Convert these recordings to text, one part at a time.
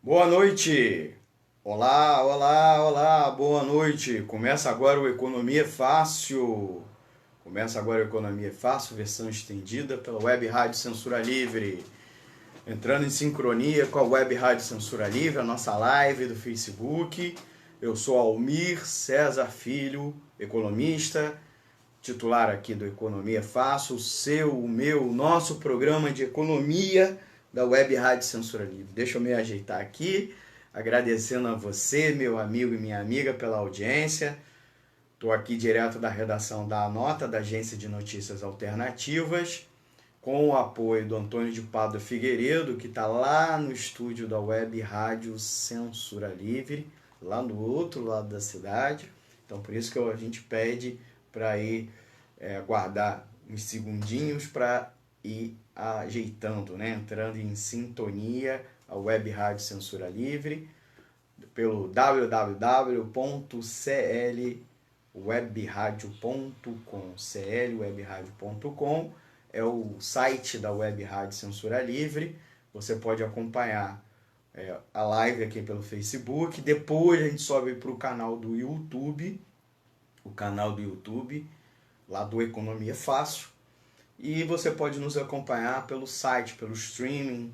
Boa noite! Olá, olá, olá, boa noite! Começa agora o Economia Fácil. Começa agora o Economia Fácil, versão estendida pela Web Rádio Censura Livre. Entrando em sincronia com a Web Rádio Censura Livre, a nossa live do Facebook. Eu sou Almir César Filho, economista, titular aqui do Economia Fácil, o meu, nosso programa de economia da Web Rádio Censura Livre. Deixa eu me ajeitar aqui, agradecendo a você, meu amigo e minha amiga, pela audiência. Estou aqui direto da redação da Anota, da Agência de Notícias Alternativas, com o apoio do Antônio de Pádua Figueiredo, que está lá no estúdio da Web Rádio Censura Livre, lá no outro lado da cidade. Então, por isso que a gente pede para ir guardar uns segundinhos para ir ajeitando, né? Entrando em sintonia a Web Rádio Censura Livre pelo www.clwebradio.com. clwebradio.com é o site da Web Rádio Censura Livre. Você pode acompanhar a live aqui pelo Facebook. Depois a gente sobe para o canal do YouTube, lá do Economia Fácil. E você pode nos acompanhar pelo site, pelo streaming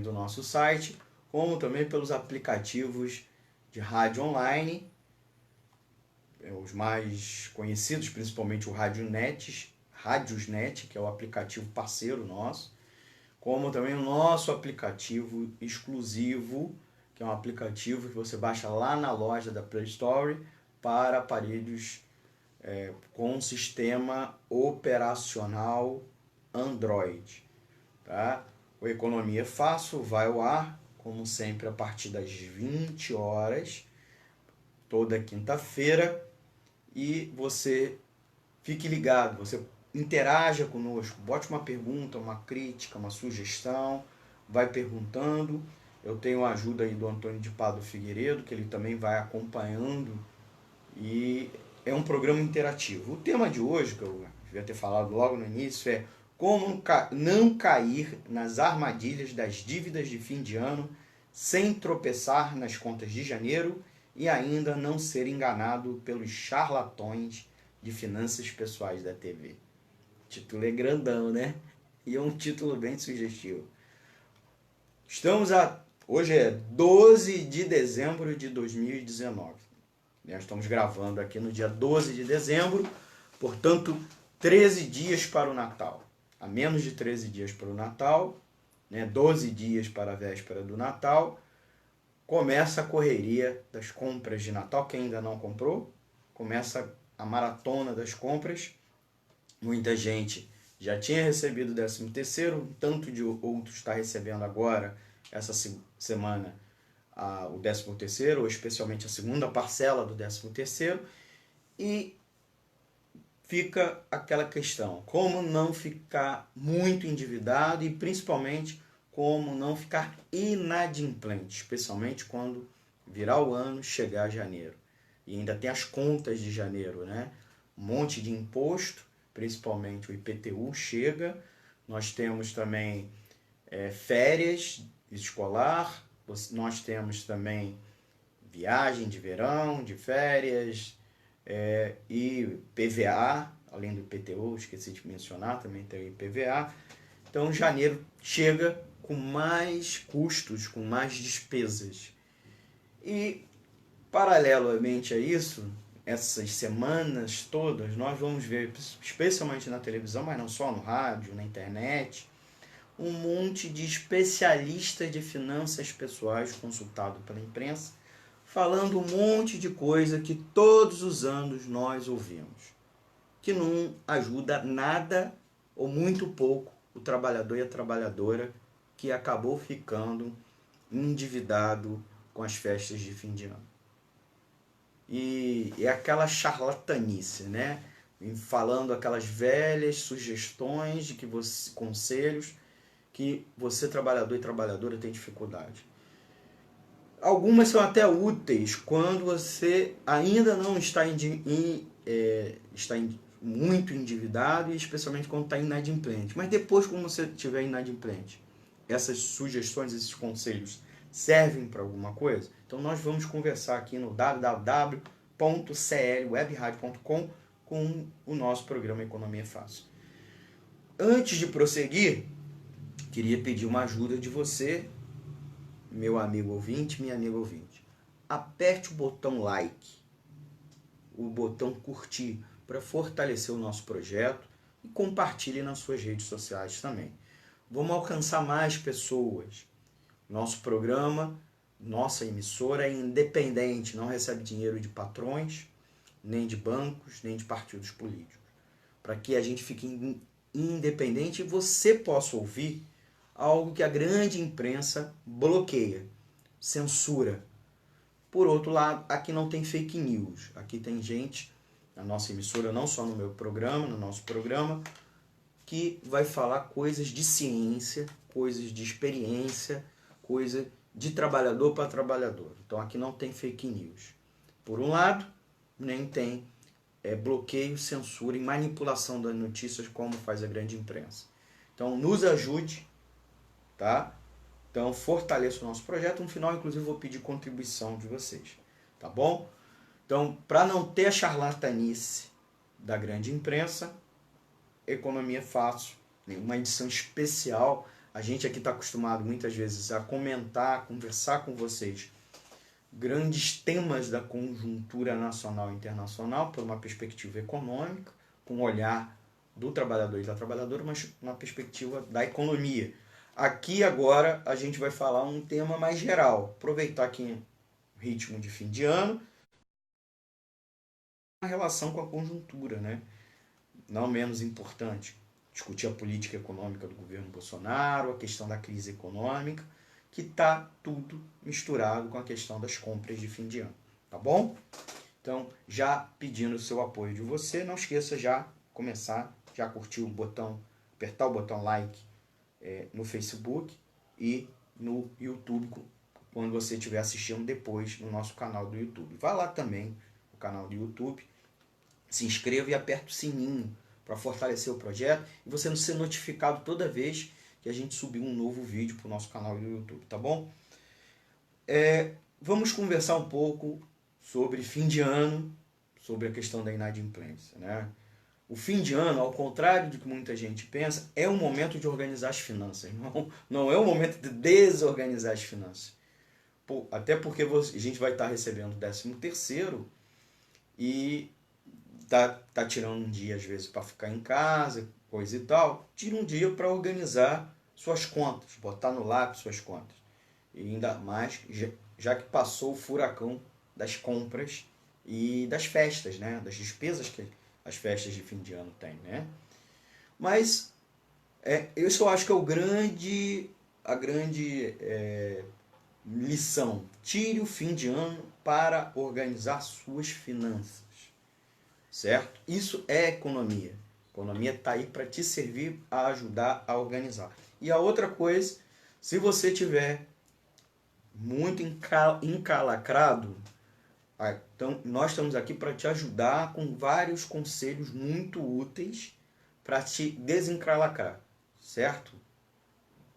do nosso site, como também pelos aplicativos de rádio online, os mais conhecidos, principalmente o Radiosnet, que é o aplicativo parceiro nosso, como também o nosso aplicativo exclusivo, que é um aplicativo que você baixa lá na loja da Play Store para aparelhos com sistema operacional Android. Tá? O Economia Fácil vai ao ar, como sempre, a partir das 20 horas, toda quinta-feira, e você fique ligado, você interaja conosco, bote uma pergunta, uma crítica, uma sugestão, vai perguntando. Eu tenho a ajuda aí do Antônio de Pádua Figueiredo, que ele também vai acompanhando, e é um programa interativo. O tema de hoje, que eu devia ter falado logo no início, é como não cair nas armadilhas das dívidas de fim de ano sem tropeçar nas contas de janeiro e ainda não ser enganado pelos charlatões de finanças pessoais da TV. O título é grandão, né? E é um título bem sugestivo. Hoje é 12 de dezembro de 2019. Nós estamos gravando aqui no dia 12 de dezembro, portanto, 13 dias para o Natal. A menos de 13 dias para o Natal, 12 dias para a véspera do Natal, começa a correria das compras de Natal. Quem ainda não comprou, começa a maratona das compras. Muita gente já tinha recebido o 13º, um tanto de outros está recebendo agora, essa semana, o 13º, ou especialmente a segunda parcela do 13º, e fica aquela questão, como não ficar muito endividado e principalmente como não ficar inadimplente, especialmente quando virar o ano, chegar janeiro. E ainda tem as contas de janeiro, né? Um monte de imposto, principalmente o IPTU chega, nós temos também férias escolar, nós temos também viagem de verão, de férias, e PVA, além do IPTU, esqueci de mencionar, também tem o IPVA. Então, janeiro chega com mais custos, com mais despesas. E, paralelamente a isso, essas semanas todas, nós vamos ver, especialmente na televisão, mas não só, no rádio, na internet, um monte de especialistas de finanças pessoais consultado pela imprensa, falando um monte de coisa que todos os anos nós ouvimos, que não ajuda nada ou muito pouco o trabalhador e a trabalhadora que acabou ficando endividado com as festas de fim de ano. E é aquela charlatanice, né? Falando aquelas velhas sugestões de conselhos que você, trabalhador e trabalhadora, tem dificuldade. Algumas são até úteis quando você ainda não está muito endividado e especialmente quando está inadimplente. Mas depois, quando você estiver inadimplente, essas sugestões, esses conselhos servem para alguma coisa? Então nós vamos conversar aqui no www.clwebradio.com com o nosso programa Economia Fácil. Antes de prosseguir, queria pedir uma ajuda de você, meu amigo ouvinte, minha amiga ouvinte. Aperte o botão like, o botão curtir, para fortalecer o nosso projeto e compartilhe nas suas redes sociais também. Vamos alcançar mais pessoas. Nosso programa, nossa emissora é independente, não recebe dinheiro de patrões, nem de bancos, nem de partidos políticos. Para que a gente fique independente e você possa ouvir algo que a grande imprensa bloqueia, censura. Por outro lado, aqui não tem fake news. Aqui tem gente, na nossa emissora, não só no meu programa, no nosso programa, que vai falar coisas de ciência, coisas de experiência, coisa de trabalhador para trabalhador. Então aqui não tem fake news. Por um lado, nem tem bloqueio, censura e manipulação das notícias como faz a grande imprensa. Então nos ajude, tá? Então fortaleça o nosso projeto. No final, inclusive, vou pedir contribuição de vocês, tá bom? Então, para não ter a charlatanice da grande imprensa, Economia Fácil, uma edição especial. A gente aqui está acostumado muitas vezes a comentar, conversar com vocês grandes temas da conjuntura nacional e internacional por uma perspectiva econômica, com o olhar do trabalhador e da trabalhadora, mas na perspectiva da economia. Aqui agora a gente vai falar um tema mais geral, aproveitar aqui o ritmo de fim de ano, a relação com a conjuntura, né? Não menos importante, discutir a política econômica do governo Bolsonaro, a questão da crise econômica, que está tudo misturado com a questão das compras de fim de ano, tá bom? Então, já pedindo o seu apoio de você, não esqueça já começar, já curtir o botão, apertar o botão like no Facebook e no YouTube, quando você estiver assistindo depois no nosso canal do YouTube. Vá lá também, no canal do YouTube, se inscreva e aperta o sininho para fortalecer o projeto e você não ser notificado toda vez que a gente subir um novo vídeo para o nosso canal do YouTube, tá bom? Vamos conversar um pouco sobre fim de ano, sobre a questão da inadimplência, né? O fim de ano, ao contrário do que muita gente pensa, é um momento de organizar as finanças, não é um momento de desorganizar as finanças. Até porque a gente vai estar recebendo o 13º e tá tirando um dia às vezes para ficar em casa, coisa e tal, tira um dia para organizar suas contas, botar no lápis suas contas. E ainda mais, já que passou o furacão das compras e das festas, né? Das despesas que as festas de fim de ano têm, né? Mas eu só acho que a grande lição. Tire o fim de ano para organizar suas finanças. Certo? Isso é economia. A economia está aí para te servir a ajudar a organizar. E a outra coisa, se você tiver muito encalacrado, então nós estamos aqui para te ajudar com vários conselhos muito úteis para te desencalacrar, certo?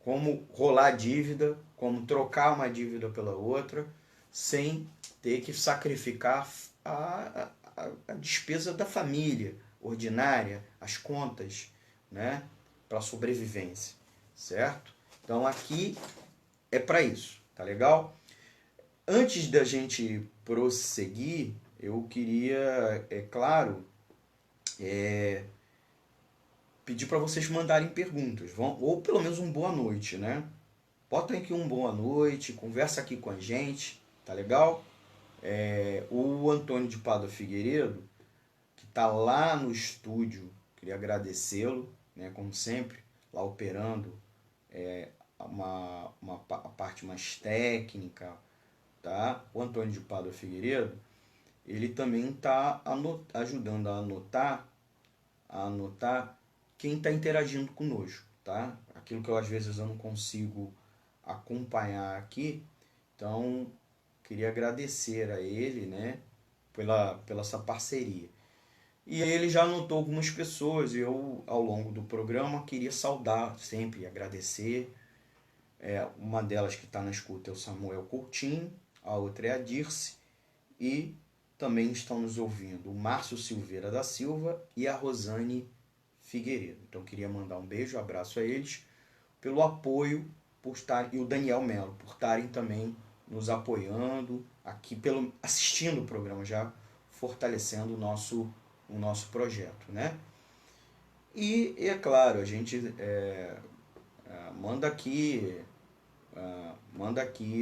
Como rolar dívida, como trocar uma dívida pela outra, sem ter que sacrificar a despesa da família ordinária, as contas, né, para sobrevivência, certo? Então aqui é para isso, tá legal? Antes da gente prosseguir, eu queria, pedir para vocês mandarem perguntas, ou pelo menos um boa noite, né? Bota aqui um boa noite, conversa aqui com a gente, tá legal? O Antônio de Pádua Figueiredo, que está lá no estúdio, queria agradecê-lo, né, como sempre, lá operando a parte mais técnica, tá? O Antônio de Pádua Figueiredo, ele também está ajudando a anotar quem está interagindo conosco, tá? Aquilo que às vezes eu não consigo acompanhar aqui, então queria agradecer a ele, né, pela essa parceria. E ele já anotou algumas pessoas, e eu, ao longo do programa, queria saudar sempre, agradecer. Uma delas que está na escuta é o Samuel Coutinho, a outra é a Dirce, e também estão nos ouvindo o Márcio Silveira da Silva e a Rosane Figueiredo. Então queria mandar um beijo, um abraço a eles pelo apoio, por estar, e o Daniel Melo, por estarem também nos apoiando, aqui assistindo o programa, já fortalecendo o nosso projeto, né? E é claro, a gente manda aqui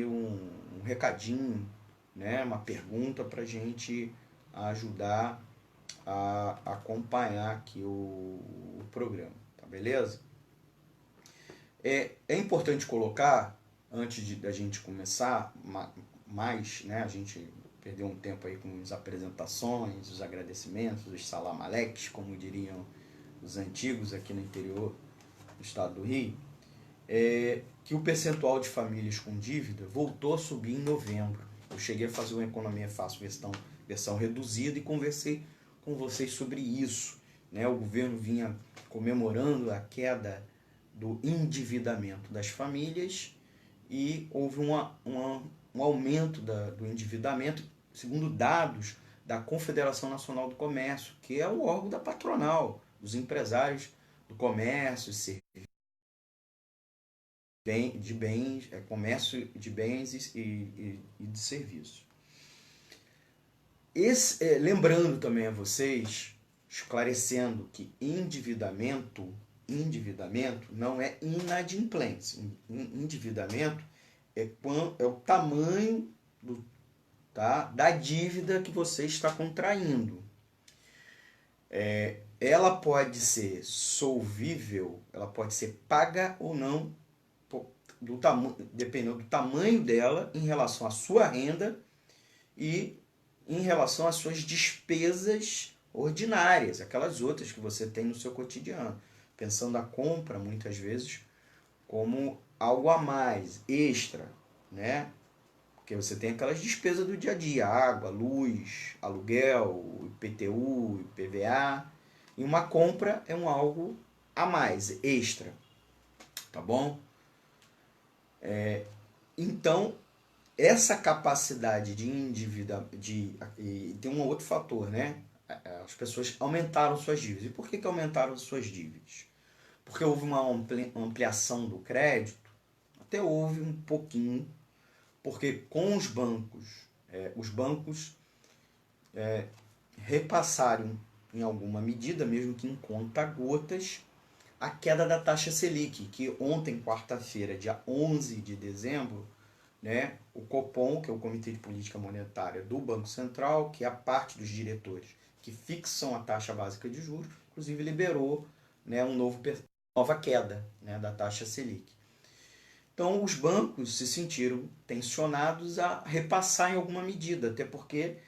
um recadinho, né? Uma pergunta para a gente ajudar a acompanhar aqui o programa, tá beleza? É importante colocar, antes da gente começar, né, a gente perdeu um tempo aí com as apresentações, os agradecimentos, os salamaleques, como diriam os antigos aqui no interior do estado do Rio, que o percentual de famílias com dívida voltou a subir em novembro. Eu cheguei a fazer uma Economia Fácil versão reduzida e conversei com vocês sobre isso, né? O governo vinha comemorando a queda do endividamento das famílias e houve um aumento do endividamento, segundo dados da Confederação Nacional do Comércio, que é o órgão da patronal, dos empresários do comércio, de bens, comércio de bens e de serviços. Lembrando também a vocês, esclarecendo que endividamento não é inadimplência. Endividamento é o tamanho da dívida que você está contraindo. Ela pode ser solvível, ela pode ser paga ou não, dependendo do tamanho dela em relação à sua renda e em relação às suas despesas ordinárias, aquelas outras que você tem no seu cotidiano. Pensando a compra, muitas vezes, como algo a mais, extra, né? Porque você tem aquelas despesas do dia a dia, água, luz, aluguel, IPTU, IPVA. E uma compra é algo a mais, extra, tá bom? Então, essa capacidade de endividar, e tem um outro fator, né? As pessoas aumentaram suas dívidas. E por que aumentaram suas dívidas? Porque houve uma ampliação do crédito, até houve um pouquinho, porque com os bancos repassaram em alguma medida, mesmo que em conta-gotas, a queda da taxa Selic, que ontem, quarta-feira, dia 11 de dezembro, né, o Copom, que é o Comitê de Política Monetária do Banco Central, que é a parte dos diretores que fixam a taxa básica de juros, inclusive liberou, né, nova queda, né, da taxa Selic. Então, os bancos se sentiram tensionados a repassar em alguma medida, até porque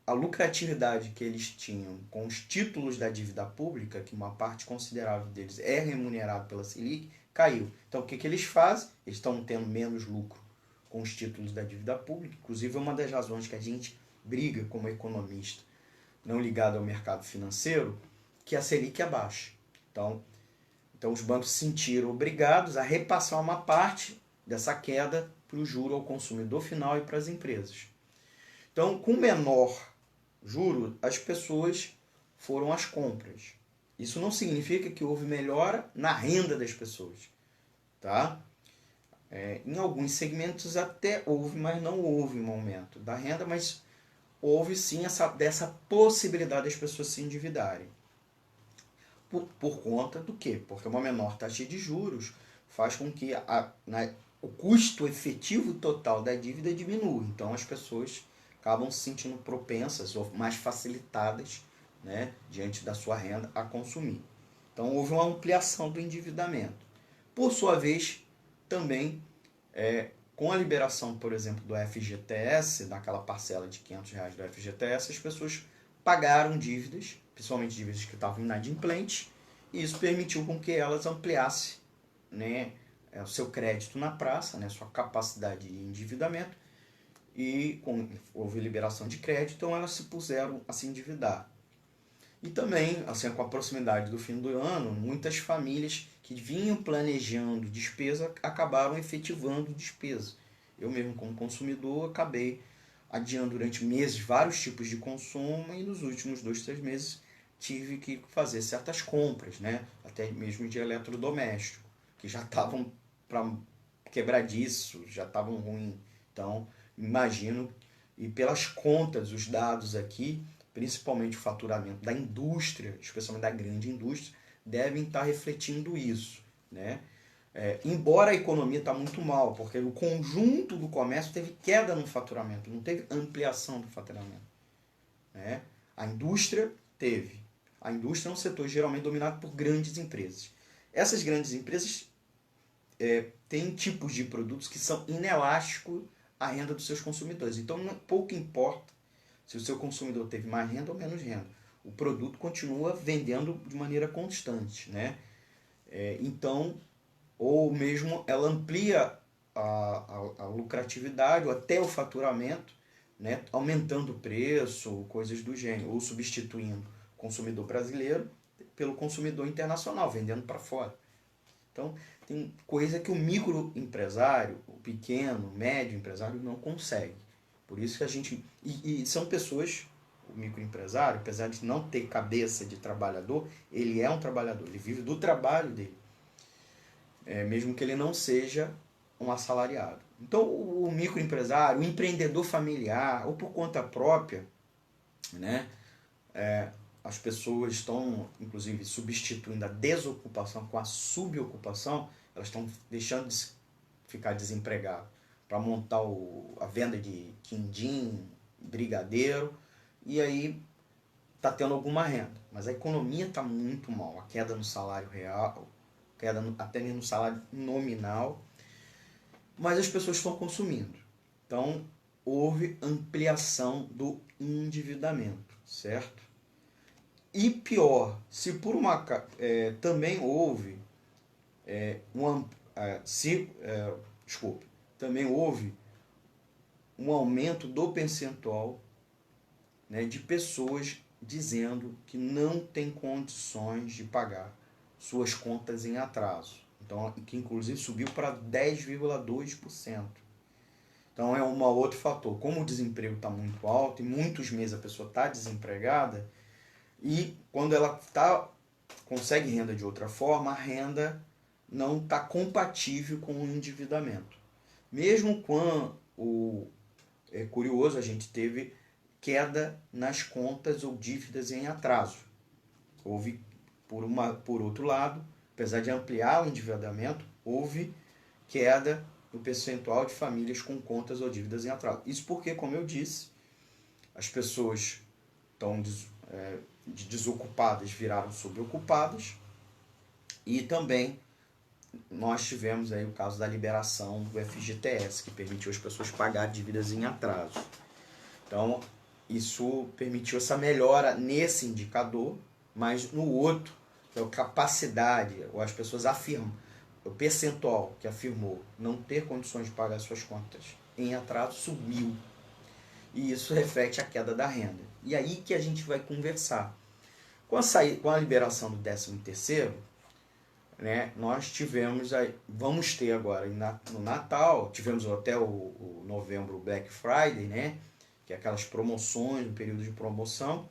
a lucratividade que eles tinham com os títulos da dívida pública, que uma parte considerável deles é remunerado pela Selic, caiu. Então, o que eles fazem? Eles estão tendo menos lucro com os títulos da dívida pública. Inclusive, é uma das razões que a gente briga como economista, não ligado ao mercado financeiro, que a Selic é baixa. Então, os bancos se sentiram obrigados a repassar uma parte dessa queda para o juro ao consumidor final e para as empresas. Então, com menor juro, as pessoas foram às compras. Isso não significa que houve melhora na renda das pessoas, tá? Em alguns segmentos até houve, mas não houve um aumento da renda, mas houve sim dessa possibilidade das pessoas se endividarem. Por conta do quê? Porque uma menor taxa de juros faz com que o custo efetivo total da dívida diminua. Então as pessoas acabam se sentindo propensas ou mais facilitadas, né, diante da sua renda a consumir. Então houve uma ampliação do endividamento. Por sua vez, também com a liberação, por exemplo, do FGTS, daquela parcela de R$500 do FGTS, as pessoas pagaram dívidas, principalmente dívidas que estavam inadimplentes, e isso permitiu com que elas ampliassem, né, o seu crédito na praça, né, sua capacidade de endividamento, e houve liberação de crédito, então elas se puseram a se endividar. E também, assim, com a proximidade do fim do ano, muitas famílias que vinham planejando despesa acabaram efetivando despesa. Eu mesmo, como consumidor, acabei adiando durante meses vários tipos de consumo e nos últimos 2, 3 meses tive que fazer certas compras, né? Até mesmo de eletrodoméstico, que já estavam para quebradiço, já estavam ruins. Então, imagino, e pelas contas, os dados aqui, principalmente o faturamento da indústria, especialmente da grande indústria, devem estar refletindo isso, né? Embora a economia está muito mal, porque o conjunto do comércio teve queda no faturamento, não teve ampliação do faturamento, né? A indústria teve. A indústria é um setor geralmente dominado por grandes empresas. Essas grandes empresas têm tipos de produtos que são inelásticos à renda dos seus consumidores. Então, pouco importa se o seu consumidor teve mais renda ou menos renda. O produto continua vendendo de maneira constante, né? Então, ou mesmo ela amplia a lucratividade ou até o faturamento, né? Aumentando o preço, coisas do gênero, ou substituindo o consumidor brasileiro pelo consumidor internacional, vendendo para fora. Então, tem coisa que o microempresário, o pequeno, o médio empresário não consegue. Por isso que a gente... E são pessoas, o microempresário, apesar de não ter cabeça de trabalhador, ele é um trabalhador, ele vive do trabalho dele. Mesmo que ele não seja um assalariado. Então, o microempresário, o empreendedor familiar, ou por conta própria, né? As pessoas estão, inclusive, substituindo a desocupação com a subocupação, elas estão deixando de ficar desempregadas para montar a venda de quindim, brigadeiro, e aí está tendo alguma renda. Mas a economia está muito mal, a queda no salário real, queda até mesmo no salário nominal, mas as pessoas estão consumindo. Então, houve ampliação do endividamento, certo? E pior, se por uma também houve também houve um aumento do percentual, né, de pessoas dizendo que não tem condições de pagar suas contas em atraso. Então, que inclusive subiu para 10,2%. Então é um outro fator. Como o desemprego está muito alto e muitos meses a pessoa está desempregada, e quando ela consegue renda de outra forma, a renda não está compatível com o endividamento. Mesmo quando é curioso, a gente teve queda nas contas ou dívidas em atraso. Houve, por outro lado, apesar de ampliar o endividamento, houve queda no percentual de famílias com contas ou dívidas em atraso. Isso porque, como eu disse, as pessoas estão desocupadas viraram subocupadas, e também nós tivemos aí o caso da liberação do FGTS, que permitiu as pessoas pagar dívidas em atraso. Então, isso permitiu essa melhora nesse indicador, mas no outro, que é a capacidade, ou as pessoas afirmam, o percentual que afirmou não ter condições de pagar suas contas em atraso subiu. E isso reflete a queda da renda. E aí que a gente vai conversar. Com a liberação do 13º, né, nós vamos ter agora no Natal, tivemos até o novembro Black Friday, né, que é aquelas promoções, um período de promoção,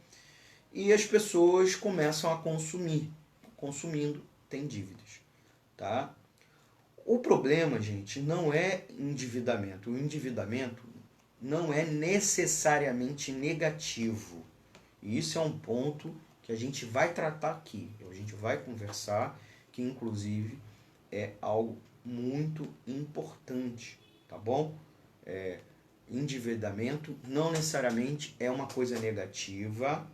e as pessoas começam a consumir. Consumindo, tem dívidas. Tá? O problema, gente, não é endividamento. O endividamento não é necessariamente negativo. E isso é um ponto que a gente vai tratar aqui. A gente vai conversar, que inclusive é algo muito importante, tá bom? Endividamento não necessariamente é uma coisa negativa,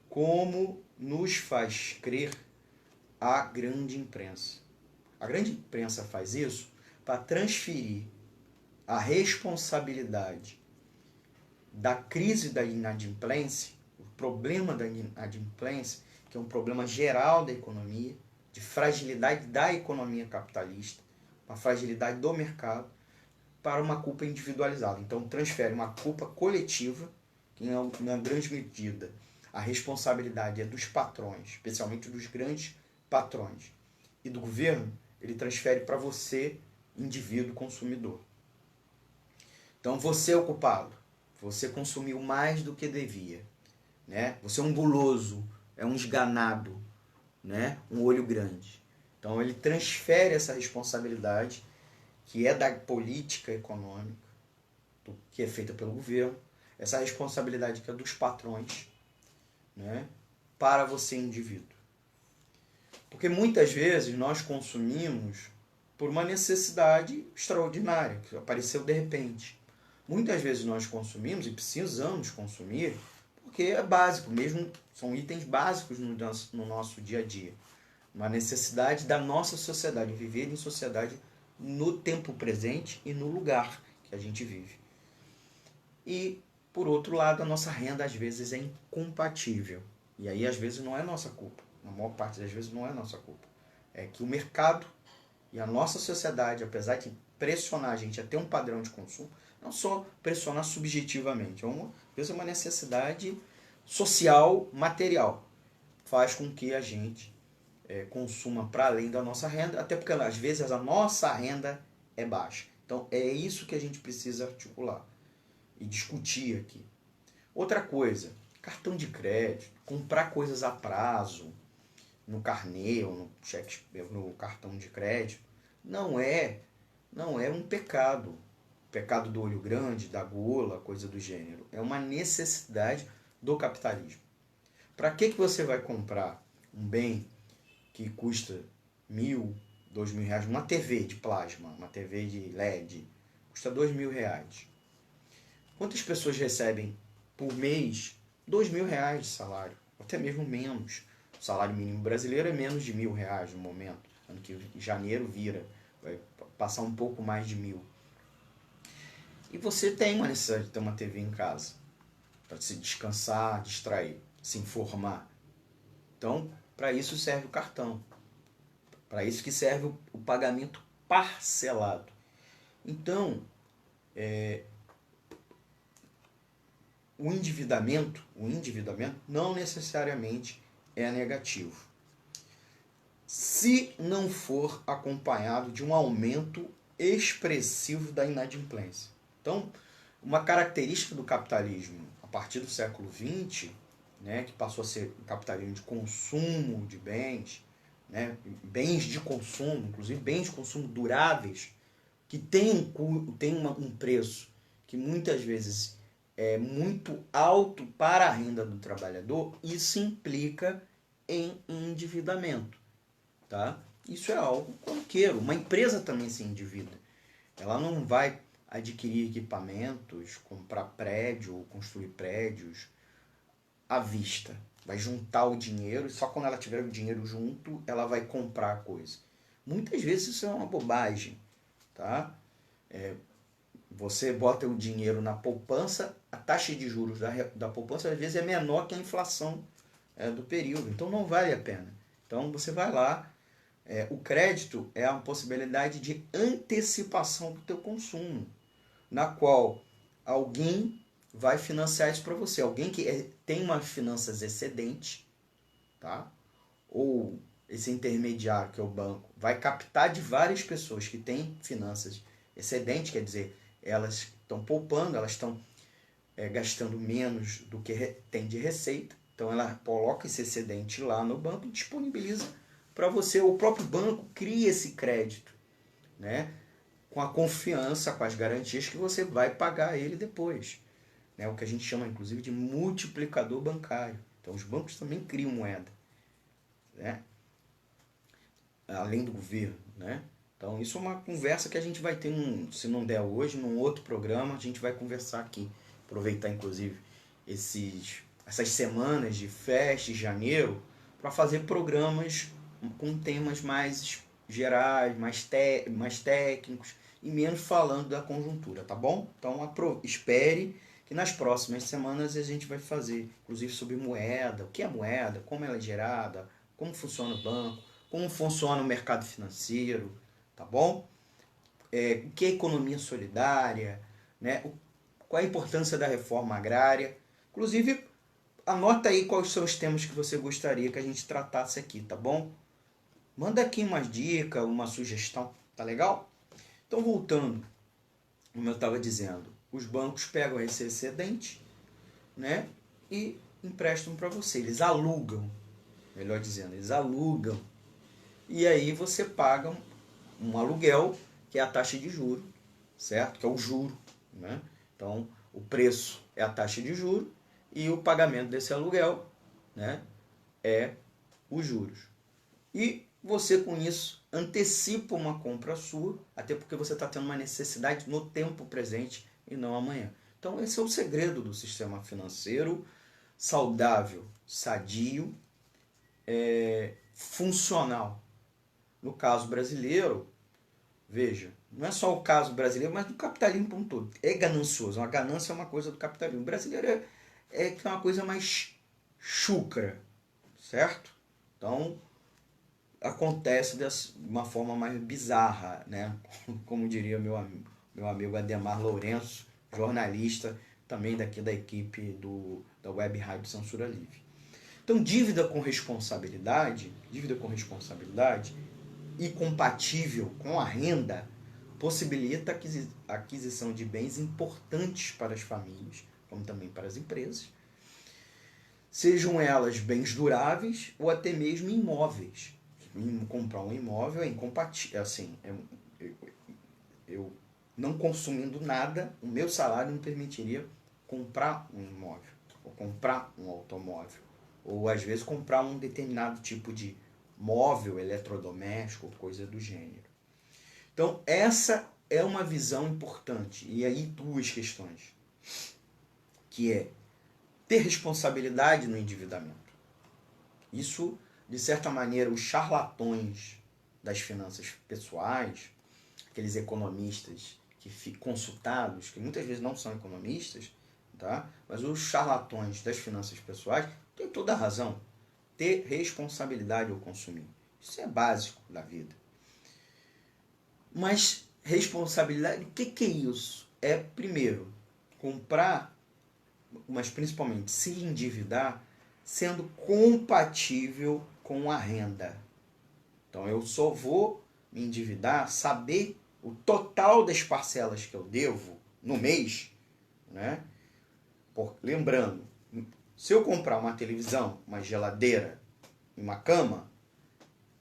como nos faz crer a grande imprensa. A grande imprensa faz isso para transferir a responsabilidade da crise da inadimplência, o problema da inadimplência, que é um problema geral da economia, de fragilidade da economia capitalista, uma fragilidade do mercado, para uma culpa individualizada. Então transfere uma culpa coletiva, que na grande medida A responsabilidade é dos patrões, especialmente dos grandes patrões. E do governo, ele transfere para você, indivíduo consumidor. Então você é o culpado. Você consumiu mais do que devia. Né? Você é um guloso, é um esganado, né? Um olho grande. Então ele transfere essa responsabilidade, que é da política econômica, que é feita pelo governo, essa responsabilidade que é dos patrões, né? Para você, indivíduo. Porque muitas vezes nós consumimos por uma necessidade extraordinária, que apareceu de repente. Muitas vezes nós consumimos e precisamos consumir porque é básico, mesmo são itens básicos no nosso dia a dia. Uma necessidade da nossa sociedade, viver em sociedade no tempo presente e no lugar que a gente vive. E, por outro lado, a nossa renda às vezes é incompatível. E aí às vezes não é nossa culpa. Na maior parte das vezes não é nossa culpa. É que o mercado e a nossa sociedade, apesar de pressionar a gente a ter um padrão de consumo, não só pressionar subjetivamente, às vezes é uma necessidade social, material, faz com que a gente consuma para além da nossa renda, até porque às vezes a nossa renda é baixa. Então é isso que a gente precisa articular e discutir aqui. Outra coisa, cartão de crédito, comprar coisas a prazo, no carnê ou no cheque, no cartão de crédito, não é um pecado. O pecado do olho grande, da gula, coisa do gênero. É uma necessidade do capitalismo. Para que você vai comprar um bem que custa 1.000, 2.000 reais, uma TV de plasma, uma TV de LED, custa 2.000 reais? Quantas pessoas recebem por mês 2.000 reais de salário? Até mesmo menos. O salário mínimo brasileiro é menos de 1.000 reais no momento. Ano que em janeiro vai passar um pouco mais de 1.000. E você tem uma necessidade de ter uma TV em casa para se descansar, distrair, se informar. Então, para isso serve o cartão. Para isso que serve o pagamento parcelado. Então, o endividamento não necessariamente é negativo, se não for acompanhado de um aumento expressivo da inadimplência. Então, uma característica do capitalismo a partir do século XX, né, que passou a ser um capitalismo de consumo de bens, né, bens de consumo, inclusive bens de consumo duráveis, que tem um preço que muitas vezes é muito alto para a renda do trabalhador, isso implica em endividamento. Tá? Isso é algo corriqueiro. Uma empresa também se endivida. Ela não vai adquirir equipamentos, comprar prédio ou construir prédios à vista. Vai juntar o dinheiro e só quando ela tiver o dinheiro junto, ela vai comprar a coisa. Muitas vezes isso é uma bobagem. Tá? Você bota o dinheiro na poupança, a taxa de juros da poupança às vezes é menor que a inflação do período. Então não vale a pena. Então você vai lá. O crédito é a possibilidade de antecipação do teu consumo, na qual alguém vai financiar isso para você. Alguém que tem uma finanças excedente, tá? Ou esse intermediário, que é o banco, vai captar de várias pessoas que têm finanças excedentes, quer dizer, elas estão poupando, elas estão gastando menos do que tem de receita. Então ela coloca esse excedente lá no banco e disponibiliza para você. O próprio banco cria esse crédito, né? Com a confiança, com as garantias que você vai pagar ele depois. Né? O que a gente chama, inclusive, de multiplicador bancário. Então, os bancos também criam moeda, né? Além do governo. Né? Então, isso é uma conversa que a gente vai ter, se não der hoje, num outro programa, a gente vai conversar aqui. Aproveitar, inclusive, essas semanas de festa de janeiro para fazer programas com temas mais gerais, mais técnicos e menos falando da conjuntura, tá bom? Então espere que nas próximas semanas a gente vai fazer, inclusive sobre moeda, o que é moeda, como ela é gerada, como funciona o banco, como funciona o mercado financeiro, tá bom? O que é economia solidária, né? Qual a importância da reforma agrária, inclusive anota aí quais são os temas que você gostaria que a gente tratasse aqui, tá bom? Manda aqui umas dicas, uma sugestão, tá legal? Então, voltando, como eu estava dizendo, os bancos pegam esse excedente, né, e emprestam para você. Eles alugam, melhor dizendo, eles alugam. E aí você paga um aluguel, que é a taxa de juro, certo? Que é o juro, né? Então, o preço é a taxa de juro e o pagamento desse aluguel, né, é os juros. E você, com isso, antecipa uma compra sua, até porque você está tendo uma necessidade no tempo presente e não amanhã. Então, esse é o segredo do sistema financeiro saudável, sadio, funcional. No caso brasileiro, veja, não é só o caso brasileiro, mas do capitalismo como um todo. É ganancioso, a ganância é uma coisa do capitalismo. O brasileiro é uma coisa mais chucra, certo? Então, acontece de uma forma mais bizarra, né? Como diria meu amigo Ademar Lourenço, jornalista, também daqui da equipe da Web Rádio Censura Livre. Então, dívida com responsabilidade e compatível com a renda possibilita a aquisição de bens importantes para as famílias, como também para as empresas, sejam elas bens duráveis ou até mesmo imóveis. Comprar um imóvel é incompatível, assim, eu não consumindo nada, o meu salário me permitiria comprar um imóvel, ou comprar um automóvel, ou às vezes comprar um determinado tipo de móvel, eletrodoméstico, coisa do gênero. Então, essa é uma visão importante. E aí, duas questões. Que é ter responsabilidade no endividamento. Isso, de certa maneira, os charlatões das finanças pessoais, aqueles economistas consultados, que muitas vezes não são economistas, tá? Mas os charlatões das finanças pessoais têm toda a razão. Ter responsabilidade ao consumir. Isso é básico da vida. Mas responsabilidade, o que é isso? É, primeiro, comprar, mas principalmente se endividar, sendo compatível com a renda. Então eu só vou me endividar, saber o total das parcelas que eu devo no mês, né? Lembrando, se eu comprar uma televisão, uma geladeira e uma cama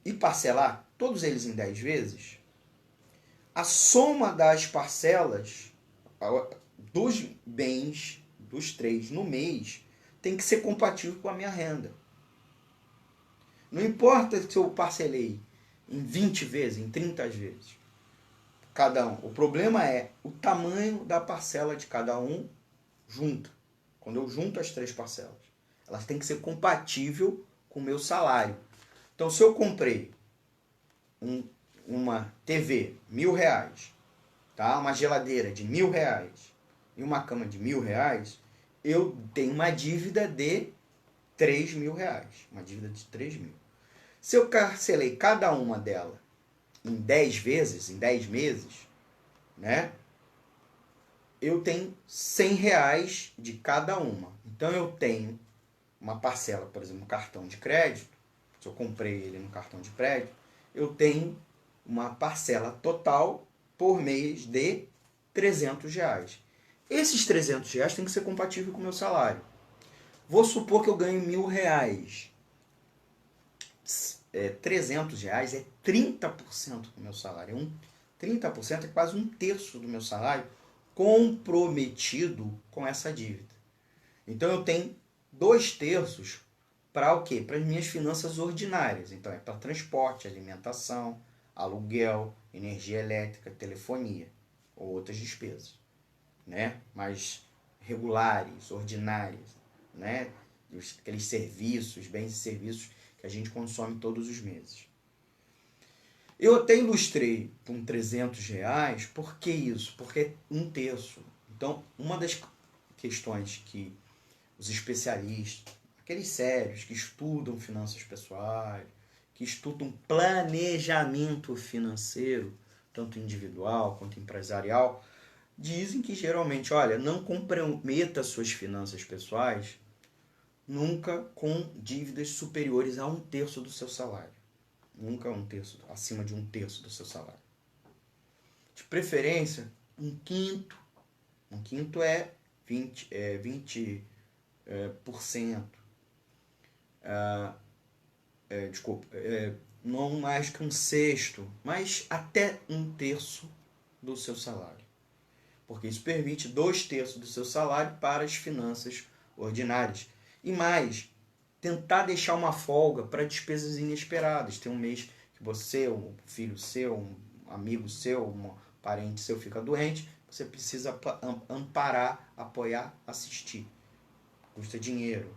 e parcelar todos eles em 10 vezes, a soma das parcelas dos bens, dos três no mês, tem que ser compatível com a minha renda. Não importa se eu parcelei em 20 vezes, em 30 vezes, cada um. O problema é o tamanho da parcela de cada um junto. Quando eu junto as três parcelas, elas têm que ser compatível com o meu salário. Então, se eu comprei uma TV, R$1.000, tá? Uma geladeira de R$1.000 e uma cama de R$1.000, eu tenho uma dívida de R$3.000. Uma dívida de 3 mil. Se eu parcelei cada uma delas em 10 vezes, em 10 meses, né? Eu tenho R$100 de cada uma. Então eu tenho uma parcela, por exemplo, no cartão de crédito. Se eu comprei ele no cartão de crédito, eu tenho uma parcela total por mês de R$300. Esses R$300 tem que ser compatível com o meu salário. Vou supor que eu ganho R$1.000. R$300 é 30% do meu salário. 30% é quase 1/3 do meu salário comprometido com essa dívida. Então eu tenho 2/3 para o quê? Para as minhas finanças ordinárias. Então é para transporte, alimentação, aluguel, energia elétrica, telefonia ou outras despesas, né? Mas regulares, ordinárias, né? Aqueles serviços, bens e serviços que a gente consome todos os meses. Eu até ilustrei com R$300, por que isso? Porque é 1/3. Então, uma das questões que os especialistas, aqueles sérios que estudam finanças pessoais, que estudam planejamento financeiro, tanto individual quanto empresarial, dizem que geralmente, olha, não comprometa suas finanças pessoais nunca com dívidas superiores a 1/3 do seu salário. Nunca acima de 1/3 do seu salário. De preferência, 1/5. 1/5 é 20%. Não mais que 1/6, mas até 1/3 do seu salário. Porque isso permite 2/3 do seu salário para as finanças ordinárias. E mais, tentar deixar uma folga para despesas inesperadas. Tem um mês que você, um filho seu, um amigo seu, um parente seu fica doente, você precisa amparar, apoiar, assistir. Custa dinheiro.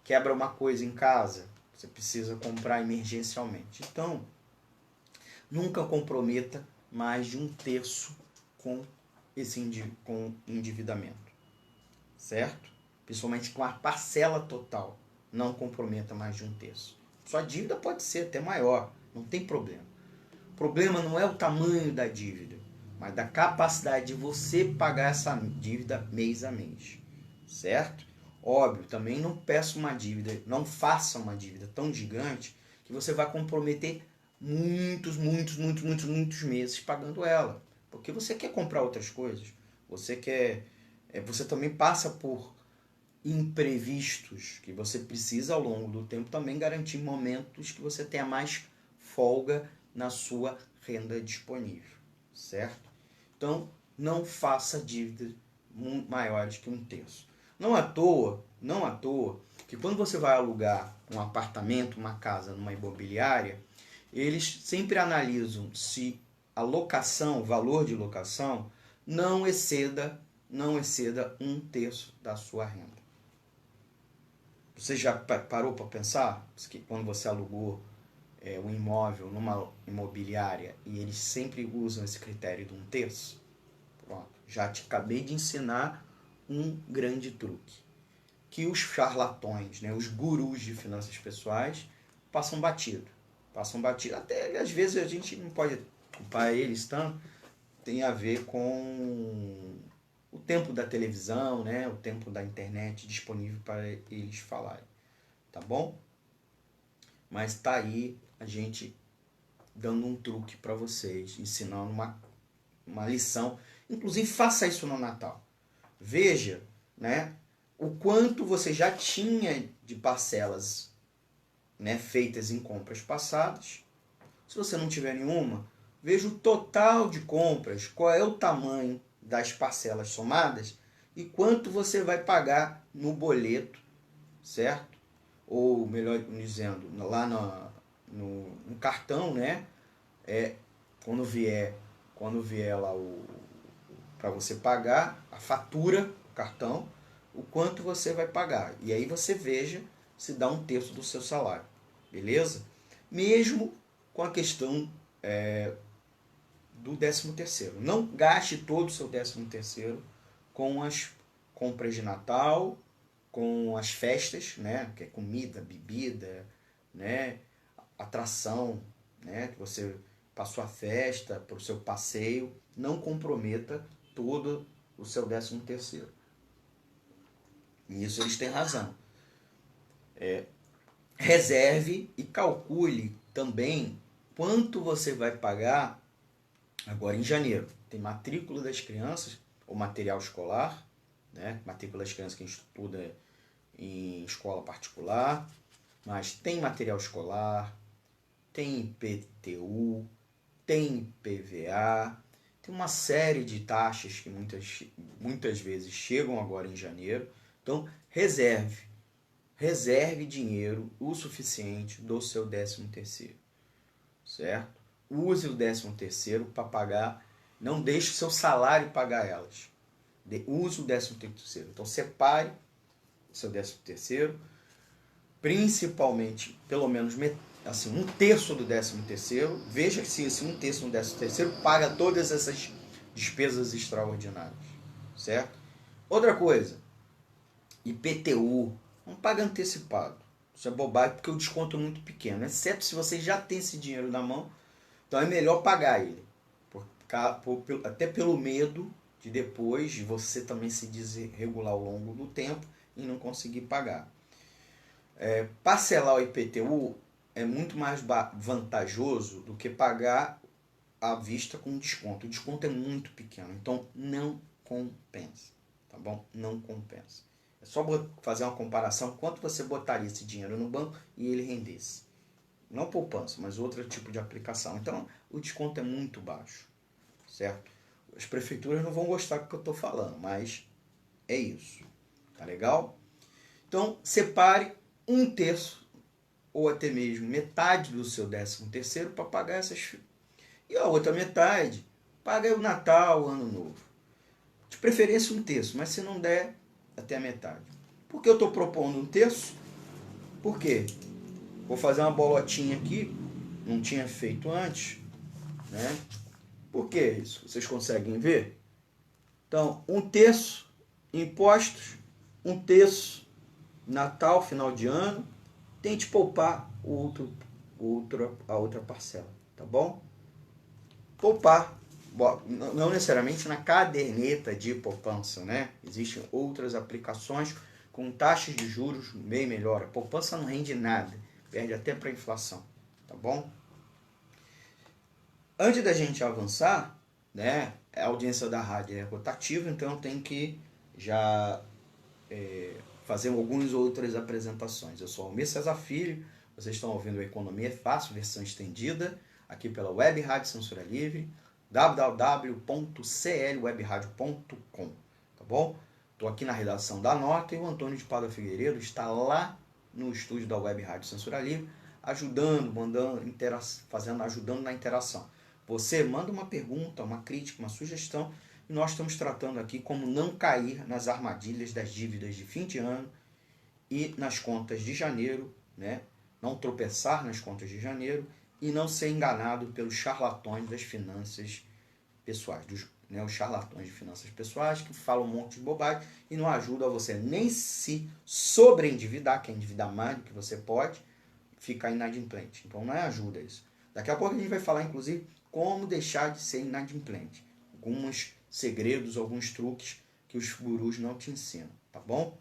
Quebra uma coisa em casa, você precisa comprar emergencialmente. Então, nunca comprometa mais de 1/3 com com endividamento. Certo? Principalmente com a parcela total. Não comprometa mais de 1/3. Sua dívida pode ser até maior, não tem problema. O problema não é o tamanho da dívida, mas da capacidade de você pagar essa dívida mês a mês. Certo? Óbvio, também não peça uma dívida, não faça uma dívida tão gigante que você vai comprometer muitos meses pagando ela. Porque você quer comprar outras coisas, você também passa por imprevistos que você precisa ao longo do tempo também garantir momentos que você tenha mais folga na sua renda disponível, certo? Então, não faça dívidas maiores que 1/3. Não à toa que quando você vai alugar um apartamento, uma casa numa imobiliária, eles sempre analisam se a locação, o valor de locação, não exceda 1/3 da sua renda. Você já parou para pensar que quando você alugou um imóvel numa imobiliária e eles sempre usam esse critério de 1/3? Pronto, já te acabei de ensinar um grande truque. Que os charlatões, né, os gurus de finanças pessoais, passam batido. Até às vezes a gente não pode culpar eles tanto, tem a ver com o tempo da televisão, né, o tempo da internet disponível para eles falarem. Tá bom? Mas tá aí a gente dando um truque para vocês, ensinando uma lição. Inclusive, faça isso no Natal. Veja, né, o quanto você já tinha de parcelas, né, feitas em compras passadas. Se você não tiver nenhuma, veja o total de compras, qual é o tamanho das parcelas somadas e quanto você vai pagar no boleto, certo? Ou melhor dizendo, lá no cartão, né? Quando vier lá para você pagar a fatura, o cartão, o quanto você vai pagar. E aí você veja se dá 1/3 do seu salário. Beleza? Mesmo com a questão do 13º. Não gaste todo o seu 13º com as compras de Natal, com as festas, né? Que é comida, bebida, né? Atração, né? Que você passou a festa, para o seu passeio. Não comprometa todo o seu 13º. Nisso eles têm razão. Reserve e calcule também quanto você vai pagar agora em janeiro. Tem matrícula das crianças, ou material escolar, né? Matrícula das crianças que estuda em escola particular, mas tem material escolar, tem IPTU, tem IPVA, tem uma série de taxas que muitas vezes chegam agora em janeiro. Então, reserve dinheiro o suficiente do seu 13º, certo? Use o 13º para pagar, não deixe o seu salário pagar elas. Use o 13º. Então, separe o seu 13º, principalmente, pelo menos assim, 1/3 do 13º. Veja se esse 1/3 do 13º paga todas essas despesas extraordinárias, certo? Outra coisa, IPTU, não paga antecipado. Isso é bobagem porque o desconto é muito pequeno, exceto se você já tem esse dinheiro na mão, então é melhor pagar ele. Até pelo medo de depois de você também se desregular ao longo do tempo e não conseguir pagar. Parcelar o IPTU é muito mais vantajoso do que pagar à vista com desconto. O desconto é muito pequeno, então não compensa, tá bom? Não compensa. É só fazer uma comparação, quanto você botaria esse dinheiro no banco e ele rendesse. Não poupança, mas outro tipo de aplicação. Então, o desconto é muito baixo, certo? As prefeituras não vão gostar do que eu estou falando, mas é isso, tá legal? Então, separe 1/3 ou até mesmo metade do seu 13º para pagar essas. E a outra metade, paga o Natal, o Ano Novo. De preferência 1/3, mas se não der, até a metade. Por que eu estou propondo 1/3? Por quê? Vou fazer uma bolotinha aqui, não tinha feito antes, né? Por que isso? Vocês conseguem ver? Então, 1/3 impostos, 1/3 Natal, final de ano. Tente poupar a outra parcela, tá bom? Poupar, não necessariamente na caderneta de poupança, né? Existem outras aplicações com taxas de juros bem melhor. A poupança não rende nada, perde até para a inflação, tá bom? Antes da gente avançar, né? A audiência da rádio é rotativa, então tem que já fazer algumas outras apresentações. Eu sou Almir Cesar Filho, vocês estão ouvindo a Economia é Fácil, versão estendida, aqui pela Web Rádio Censura Livre, www.clwebradio.com, tá bom? Estou aqui na redação da nota e o Antônio de Padua Figueiredo está lá no estúdio da Web Rádio Censura Livre, ajudando, ajudando na interação. Você manda uma pergunta, uma crítica, uma sugestão, e nós estamos tratando aqui como não cair nas armadilhas das dívidas de fim de ano e nas contas de janeiro, né? Não tropeçar nas contas de janeiro e não ser enganado pelos charlatões das finanças pessoais, os charlatões de finanças pessoais que falam um monte de bobagem e não ajudam a você nem se sobreendividar, que é endividar mais do que você pode, ficar inadimplente. Então não é ajuda isso. Daqui a pouco a gente vai falar, inclusive, como deixar de ser inadimplente. Alguns segredos, alguns truques que os gurus não te ensinam, tá bom?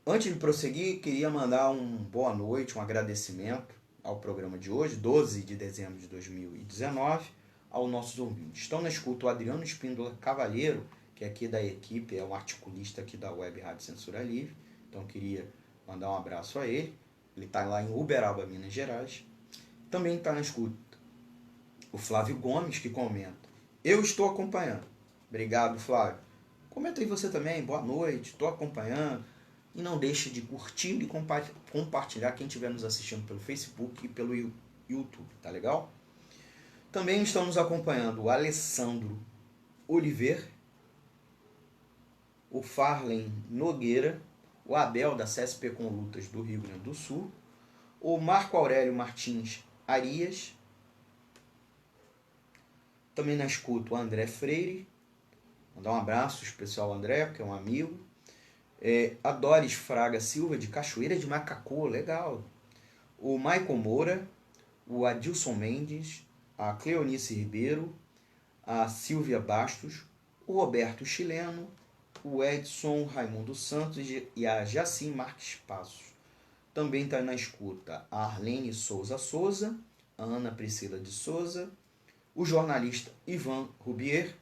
Antes de prosseguir, queria mandar uma boa noite, um agradecimento ao programa de hoje, 12 de dezembro de 2019, aos nossos ouvintes. Estão na escuta o Adriano Espíndola Cavalheiro, que é aqui da equipe, é um articulista aqui da Web Rádio Censura Livre, então queria mandar um abraço a ele. Ele está lá em Uberaba, Minas Gerais. Também está na escuta o Flávio Gomes, que comenta: eu estou acompanhando. Obrigado, Flávio. Comenta aí você também, boa noite, estou acompanhando. E não deixe de curtir e compartilhar quem estiver nos assistindo pelo Facebook e pelo YouTube, tá legal? Também estão nos acompanhando o Alessandro Oliver, o Farlen Nogueira, o Abel da CSP com Lutas do Rio Grande do Sul, o Marco Aurélio Martins Arias, também na escuta o André Freire, mandar um abraço especial ao André, que é um amigo, a Doris Fraga Silva, de Cachoeira de Macacu, legal, o Maicon Moura, o Adilson Mendes, a Cleonice Ribeiro, a Silvia Bastos, o Roberto Chileno, o Edson Raimundo Santos e a Jacim Marques Passos. Também está na escuta a Arlene Souza, a Ana Priscila de Souza, o jornalista Ivan Rubier,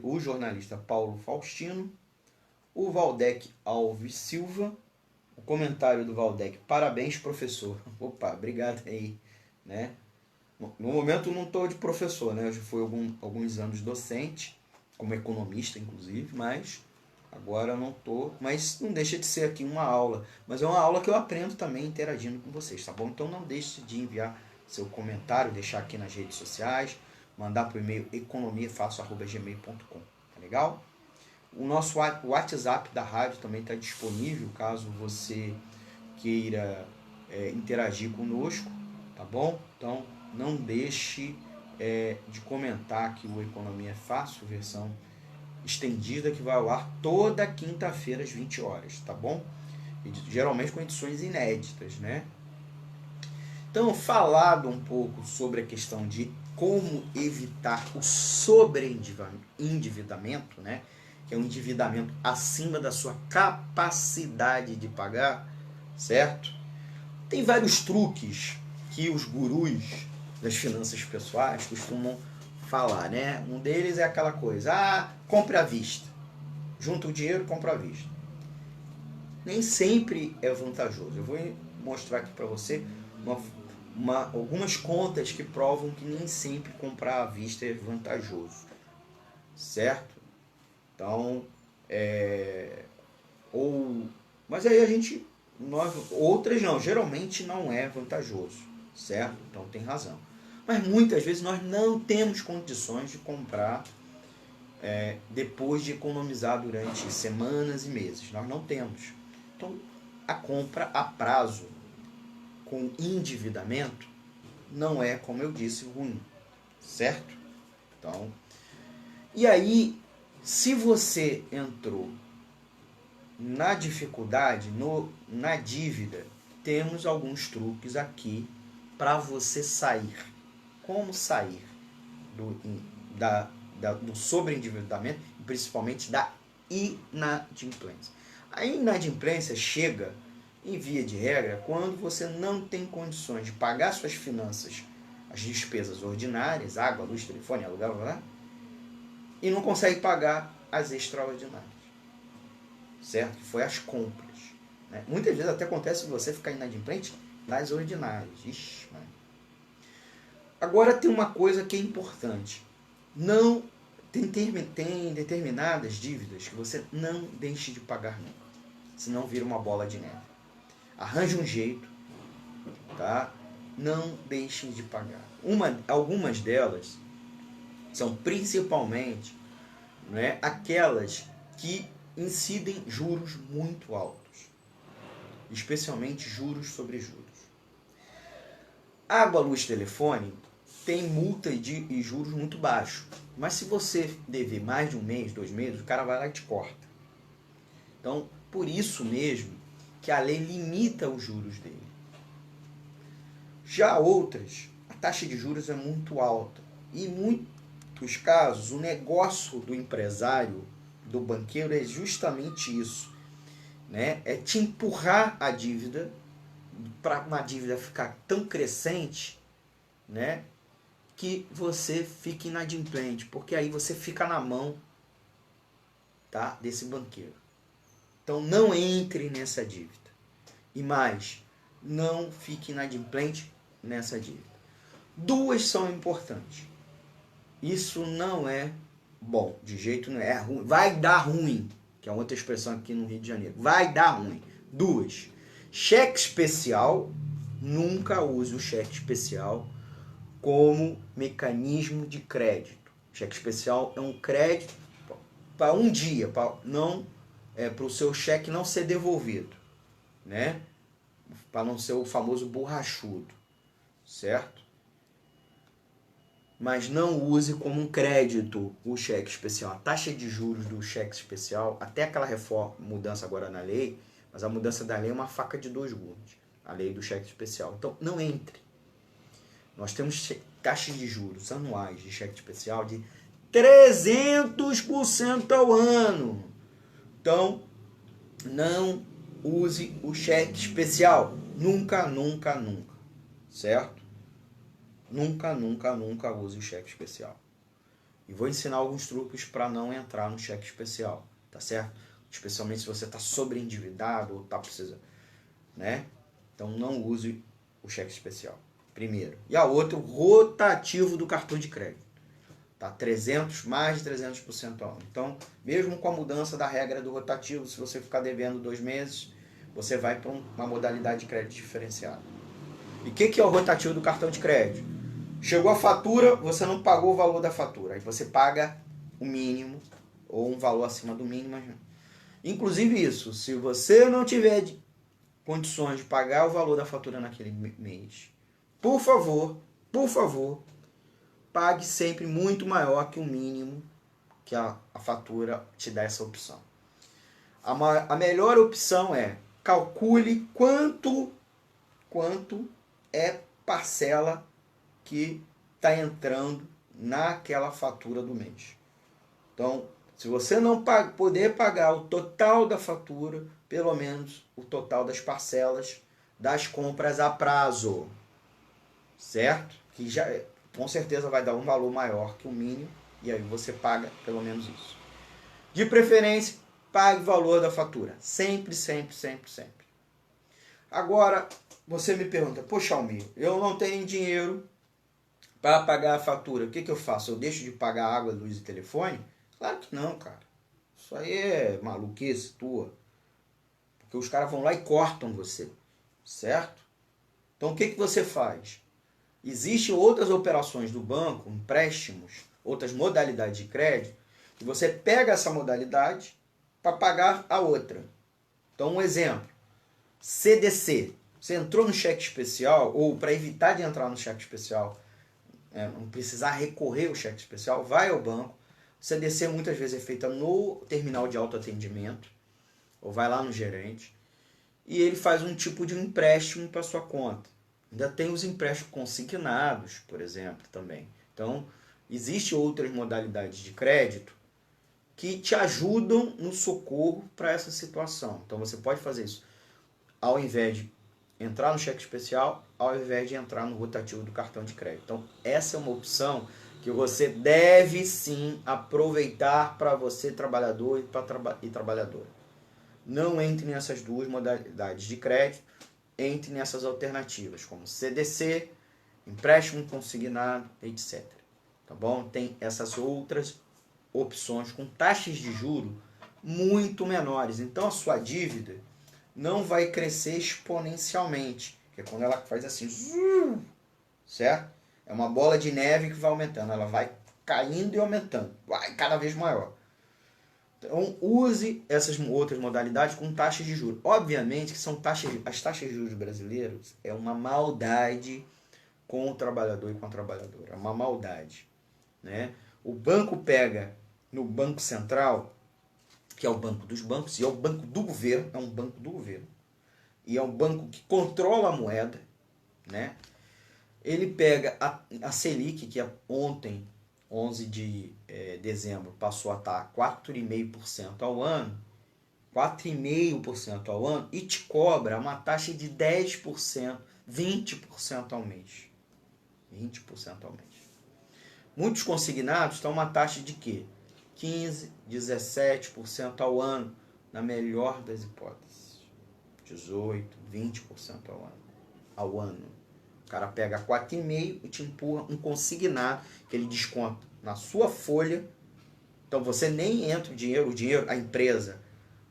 o jornalista Paulo Faustino, o Valdec Alves Silva, o comentário do Valdec: parabéns, professor. Opa, obrigado aí, né? No momento não estou de professor, né? Eu já fui alguns anos docente, como economista, inclusive, mas agora não estou. Mas não deixa de ser aqui uma aula. Mas é uma aula que eu aprendo também interagindo com vocês, tá bom? Então não deixe de enviar seu comentário, deixar aqui nas redes sociais, mandar para o e-mail economiafácil@gmail.com, tá legal? O nosso WhatsApp da rádio também está disponível, caso você queira interagir conosco, tá bom? Então não deixe de comentar aqui o Economia é Fácil, versão estendida, que vai ao ar toda quinta-feira às 20 horas, tá bom? E, geralmente com edições inéditas, né? Então, falado um pouco sobre a questão de como evitar o sobreendividamento, né? Que é um endividamento acima da sua capacidade de pagar, certo? Tem vários truques que os gurus das finanças pessoais costumam falar, né? Um deles é aquela coisa, compre à vista. Junta o dinheiro, compra à vista. Nem sempre é vantajoso. Eu vou mostrar aqui para você algumas contas que provam que nem sempre comprar à vista é vantajoso, certo? Então, mas aí outras não, geralmente não é vantajoso, certo? Então tem razão. Mas muitas vezes nós não temos condições de comprar depois de economizar durante semanas e meses. Nós não temos. Então, a compra a prazo com endividamento não é, como eu disse, ruim, certo? Então, e aí, se você entrou na dificuldade, na dívida, temos alguns truques aqui para você sair. Como sair do sobreendividamento e principalmente da inadimplência. A inadimplência chega, em via de regra, quando você não tem condições de pagar suas finanças, as despesas ordinárias, água, luz, telefone, aluguel, e não consegue pagar as extraordinárias, certo? Que foi as compras. Né? Muitas vezes até acontece você ficar inadimplente nas ordinárias. Ixi, mano. Agora tem uma coisa que é importante. Não tem determinadas dívidas que você não deixe de pagar nunca. Senão vira uma bola de neve. Arranje um jeito, tá? Não deixem de pagar. Algumas delas são principalmente, né, aquelas que incidem juros muito altos. Especialmente juros sobre juros. Água, luz, telefone tem multa e juros muito baixos. Mas se você dever mais de um mês, 2 meses, o cara vai lá e te corta. Então, por isso mesmo que a lei limita os juros dele. Já outras, a taxa de juros é muito alta. E em muitos casos, o negócio do empresário, do banqueiro, é justamente isso. Né? É te empurrar a dívida para uma dívida ficar tão crescente, né, que você fique inadimplente, porque aí você fica na mão, tá, desse banqueiro. Então não entre nessa dívida. E mais, não fique inadimplente nessa dívida. Duas são importantes. Isso não é bom, de jeito nenhum. É ruim. Vai dar ruim, que é outra expressão aqui no Rio de Janeiro. Vai dar ruim. Duas. Cheque especial. Nunca use o cheque especial como mecanismo de crédito. Cheque especial é um crédito para um dia, para o seu cheque não ser devolvido, né? Para não ser o famoso borrachudo, certo? Mas não use como um crédito o cheque especial. A taxa de juros do cheque especial, até aquela mudança agora na lei, mas a mudança da lei é uma faca de dois gumes, a lei do cheque especial. Então, não entre. Nós temos taxas de juros anuais de cheque especial de 300% ao ano. Então, não use o cheque especial. Nunca, nunca, nunca. Certo? Nunca, nunca, nunca use o cheque especial. E vou ensinar alguns truques para não entrar no cheque especial. Tá certo? Especialmente se você está sobreendividado ou está precisando. Né? Então, não use o cheque especial. Primeiro. E a outra, o rotativo do cartão de crédito. Tá? Mais de 300% ao ano. Então, mesmo com a mudança da regra do rotativo, se você ficar devendo 2 meses, você vai para uma modalidade de crédito diferenciado. E o que é o rotativo do cartão de crédito? Chegou a fatura, você não pagou o valor da fatura. Aí você paga o mínimo, ou um valor acima do mínimo. Inclusive isso, se você não tiver condições de pagar o valor da fatura naquele mês, por favor, pague sempre muito maior que o mínimo que a fatura te dá essa opção. A melhor opção é calcule quanto é parcela que está entrando naquela fatura do mês. Então, Se você não poder pagar o total da fatura, pelo menos o total das parcelas das compras a prazo, certo? Que já com certeza vai dar um valor maior que o mínimo, e aí você paga pelo menos isso. De preferência, pague o valor da fatura. Sempre, sempre, sempre, sempre. Agora, você me pergunta, poxa, Almir, eu não tenho dinheiro para pagar a fatura. O que eu faço? Eu deixo de pagar água, luz e telefone? Claro que não, cara. Isso aí é maluquice tua. Porque os caras vão lá e cortam você. Certo? Então, o que você faz? Existem outras operações do banco, empréstimos, outras modalidades de crédito, que você pega essa modalidade para pagar a outra. Então, um exemplo. CDC. Você entrou no cheque especial, ou para evitar de entrar no cheque especial, não precisar recorrer ao cheque especial, vai ao banco. O CDC muitas vezes é feita no terminal de autoatendimento, ou vai lá no gerente, e ele faz um tipo de empréstimo para sua conta. Ainda tem os empréstimos consignados, por exemplo, também. Então, existem outras modalidades de crédito que te ajudam no socorro para essa situação. Então, você pode fazer isso ao invés de entrar no cheque especial, ao invés de entrar no rotativo do cartão de crédito. Então, essa é uma opção que você deve sim aproveitar para você, trabalhador e trabalhadora. Não entre nessas duas modalidades de crédito, entre nessas alternativas, como CDC, empréstimo consignado, etc. Tá bom? Tem essas outras opções com taxas de juros muito menores. Então, a sua dívida não vai crescer exponencialmente, que é quando ela faz assim, certo? É uma bola de neve que vai aumentando, ela vai caindo e aumentando, vai cada vez maior. Então, use essas outras modalidades com taxas de juros. Obviamente que as taxas de juros brasileiras é uma maldade com o trabalhador e com a trabalhadora, é uma maldade, né? O banco pega no Banco Central, que é o banco dos bancos, e é o banco do governo, é um banco do governo, e é um banco que controla a moeda, né? Ele pega a Selic, que ontem, 11 de dezembro, passou a estar 4,5% ao ano, 4,5% ao ano, e te cobra uma taxa de 10%, 20% ao mês. 20% ao mês. Muitos consignados estão uma taxa de quê? 15%, 17% ao ano, na melhor das hipóteses. 18%, 20% ao ano. O cara pega 4,5% e te empurra um consignado que ele desconta na sua folha. Então você nem entra o dinheiro, a empresa,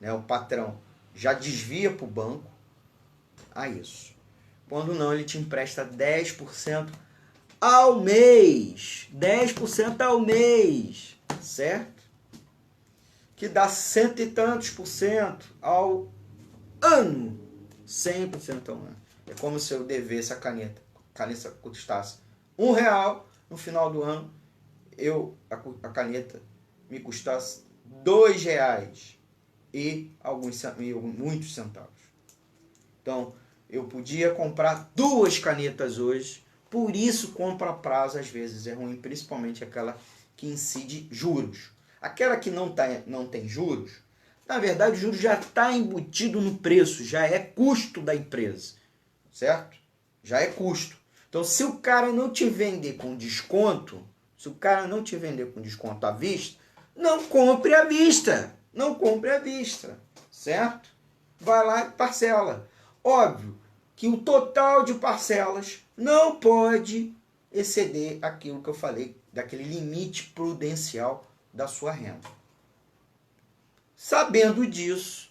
né, o patrão, já desvia para o banco a isso. Quando não, ele te empresta 10% ao mês. 10% ao mês, certo? Que dá cento e tantos por cento ao ano. 100% ao ano. É como se eu devesse a caneta custasse R$1, no final do ano a caneta me custasse R$2 e muitos centavos. Então, eu podia comprar 2 canetas hoje, por isso compra a prazo às vezes é ruim, principalmente aquela que incide juros. Aquela que não tem juros, na verdade o juros já está embutido no preço, já é custo da empresa, certo? Já é custo. Então, se o cara não te vender com desconto, à vista, não compre à vista. Não compre à vista, certo? Vai lá e parcela. Óbvio que o total de parcelas não pode exceder aquilo que eu falei, daquele limite prudencial da sua renda. Sabendo disso,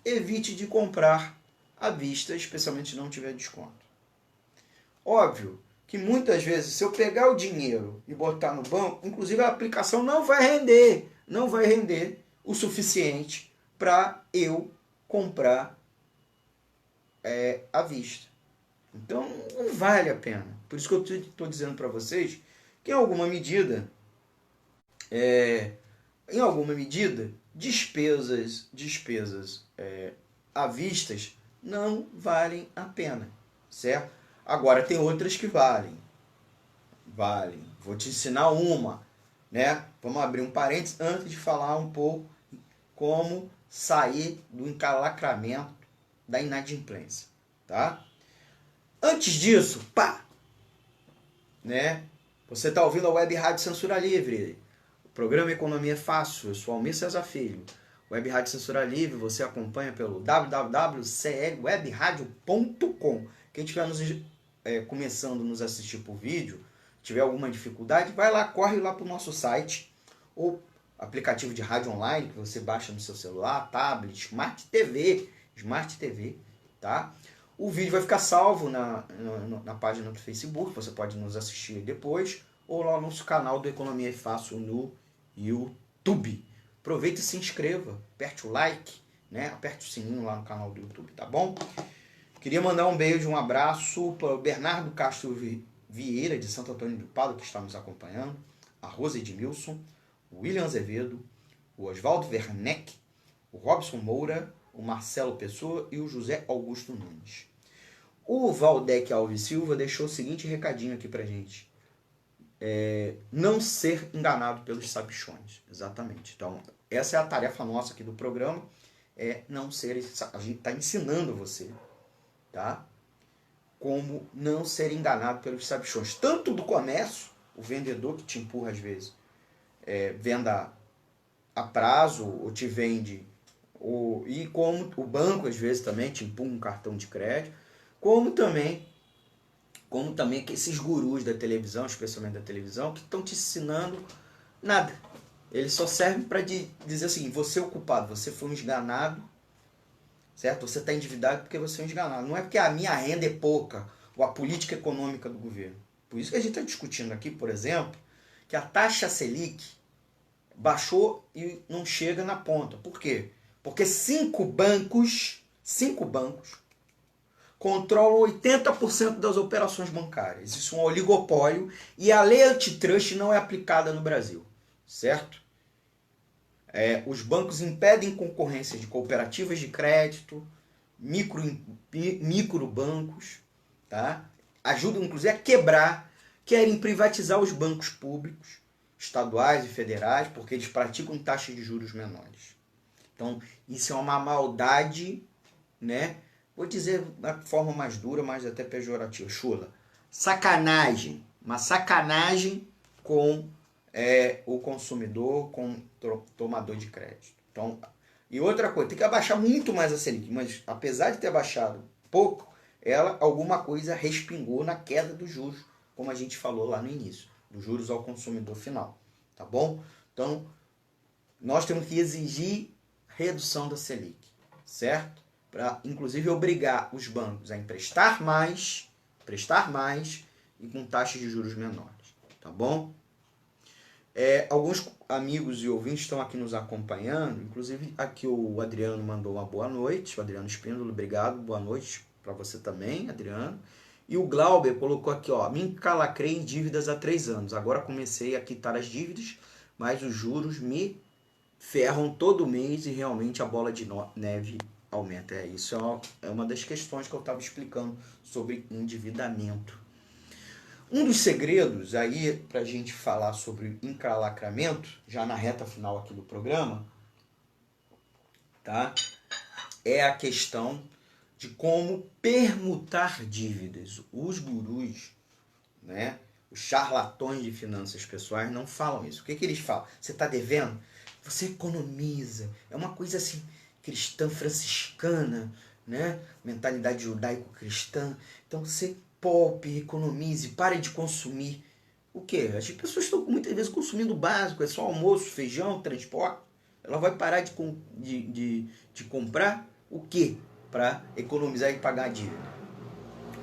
evite de comprar à vista, especialmente se não tiver desconto. Óbvio que muitas vezes, se eu pegar o dinheiro e botar no banco, inclusive a aplicação não vai render o suficiente para eu comprar à vista. Então, não vale a pena. Por isso que eu estou dizendo para vocês que, em alguma medida, despesas à vistas não valem a pena, certo? Agora, tem outras que valem. Vou te ensinar uma. né? Vamos abrir um parênteses antes de falar um pouco como sair do encalacramento da inadimplência, tá? Antes disso, pá, né? Você está ouvindo a Web Rádio Censura Livre, o programa Economia é Fácil. Eu sou Almir Cesar Filho. Web Rádio Censura Livre você acompanha pelo www.clwebradio.com. Quem estiver começando a nos assistir por vídeo, tiver alguma dificuldade, vai lá, corre lá para o nosso site, ou aplicativo de rádio online que você baixa no seu celular, tablet, Smart TV, tá? O vídeo vai ficar salvo na página do Facebook, você pode nos assistir depois, ou lá no nosso canal do Economia é Fácil no YouTube. Aproveita e se inscreva, aperte o like, né? Aperte o sininho lá no canal do YouTube, tá bom? Queria mandar um beijo, um abraço para o Bernardo Castro Vieira, de Santo Antônio do Pado, que está nos acompanhando, a Rosa Edmilson, o William Azevedo, o Oswaldo Werneck, o Robson Moura, o Marcelo Pessoa e o José Augusto Nunes. O Valdec Alves Silva deixou o seguinte recadinho aqui pra gente. Não ser enganado pelos sabichões. Exatamente. Então, essa é a tarefa nossa aqui do programa. Não ser... A gente está ensinando você, tá? Como não ser enganado pelos sabichões. Tanto do comércio, o vendedor que te empurra às vezes, venda a prazo, ou te vende, e como o banco às vezes também te empurra um cartão de crédito, como também que esses gurus da televisão, especialmente da televisão, que estão te ensinando nada. Eles só servem para dizer assim, você é o culpado, você foi um esganado, certo? Você está endividado porque você é um esganado. Não é porque a minha renda é pouca, ou a política econômica do governo. Por isso que a gente está discutindo aqui, por exemplo, que a taxa Selic baixou e não chega na ponta. Por quê? Porque 5 bancos controlam 80% das operações bancárias. Isso é um oligopólio e a lei antitrust não é aplicada no Brasil, certo? Os bancos impedem concorrência de cooperativas de crédito, microbancos, tá? Ajudam inclusive a quebrar, querem privatizar os bancos públicos, estaduais e federais, porque eles praticam taxas de juros menores. Então, isso é uma maldade, né? Vou dizer da forma mais dura, mas até pejorativa, chula. Sacanagem. Uma sacanagem com o consumidor, com o tomador de crédito. Então, e outra coisa, tem que abaixar muito mais a Selic, mas apesar de ter abaixado pouco, alguma coisa respingou na queda dos juros, como a gente falou lá no início, dos juros ao consumidor final, tá bom? Então, nós temos que exigir redução da Selic, certo? Para, inclusive, obrigar os bancos a emprestar mais e com taxas de juros menores, tá bom? Alguns amigos e ouvintes estão aqui nos acompanhando, inclusive aqui o Adriano mandou uma boa noite, o Adriano Espíndola, obrigado, boa noite para você também, Adriano. E o Glauber colocou aqui, ó, me encalacrei em dívidas há 3 anos, agora comecei a quitar as dívidas, mas os juros me ferram todo mês e realmente a bola de neve aumenta. Isso é uma das questões que eu estava explicando sobre endividamento. Um dos segredos aí para a gente falar sobre encalacramento, já na reta final aqui do programa, tá? É a questão de como permutar dívidas. Os gurus, né? Os charlatões de finanças pessoais não falam isso. O que eles falam? Você está devendo? Você economiza. É uma coisa assim, cristã franciscana, né? Mentalidade judaico-cristã. Então você poupe, economize, pare de consumir. O quê? As pessoas estão muitas vezes consumindo o básico, é só almoço, feijão, transporte. Ela vai parar de comprar o quê? Para economizar e pagar a dívida.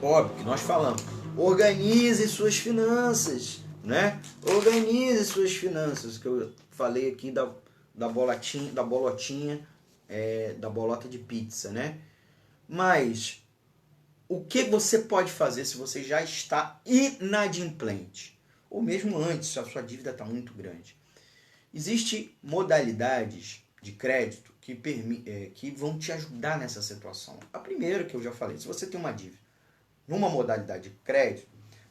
Óbvio que nós falamos, organize suas finanças, né? Organize suas finanças, que eu falei aqui da bolota de pizza, né? Mas o que você pode fazer se você já está inadimplente? Ou mesmo antes, se a sua dívida está muito grande. Existem modalidades de crédito que vão te ajudar nessa situação. A primeira que eu já falei, se você tem uma dívida numa modalidade de crédito,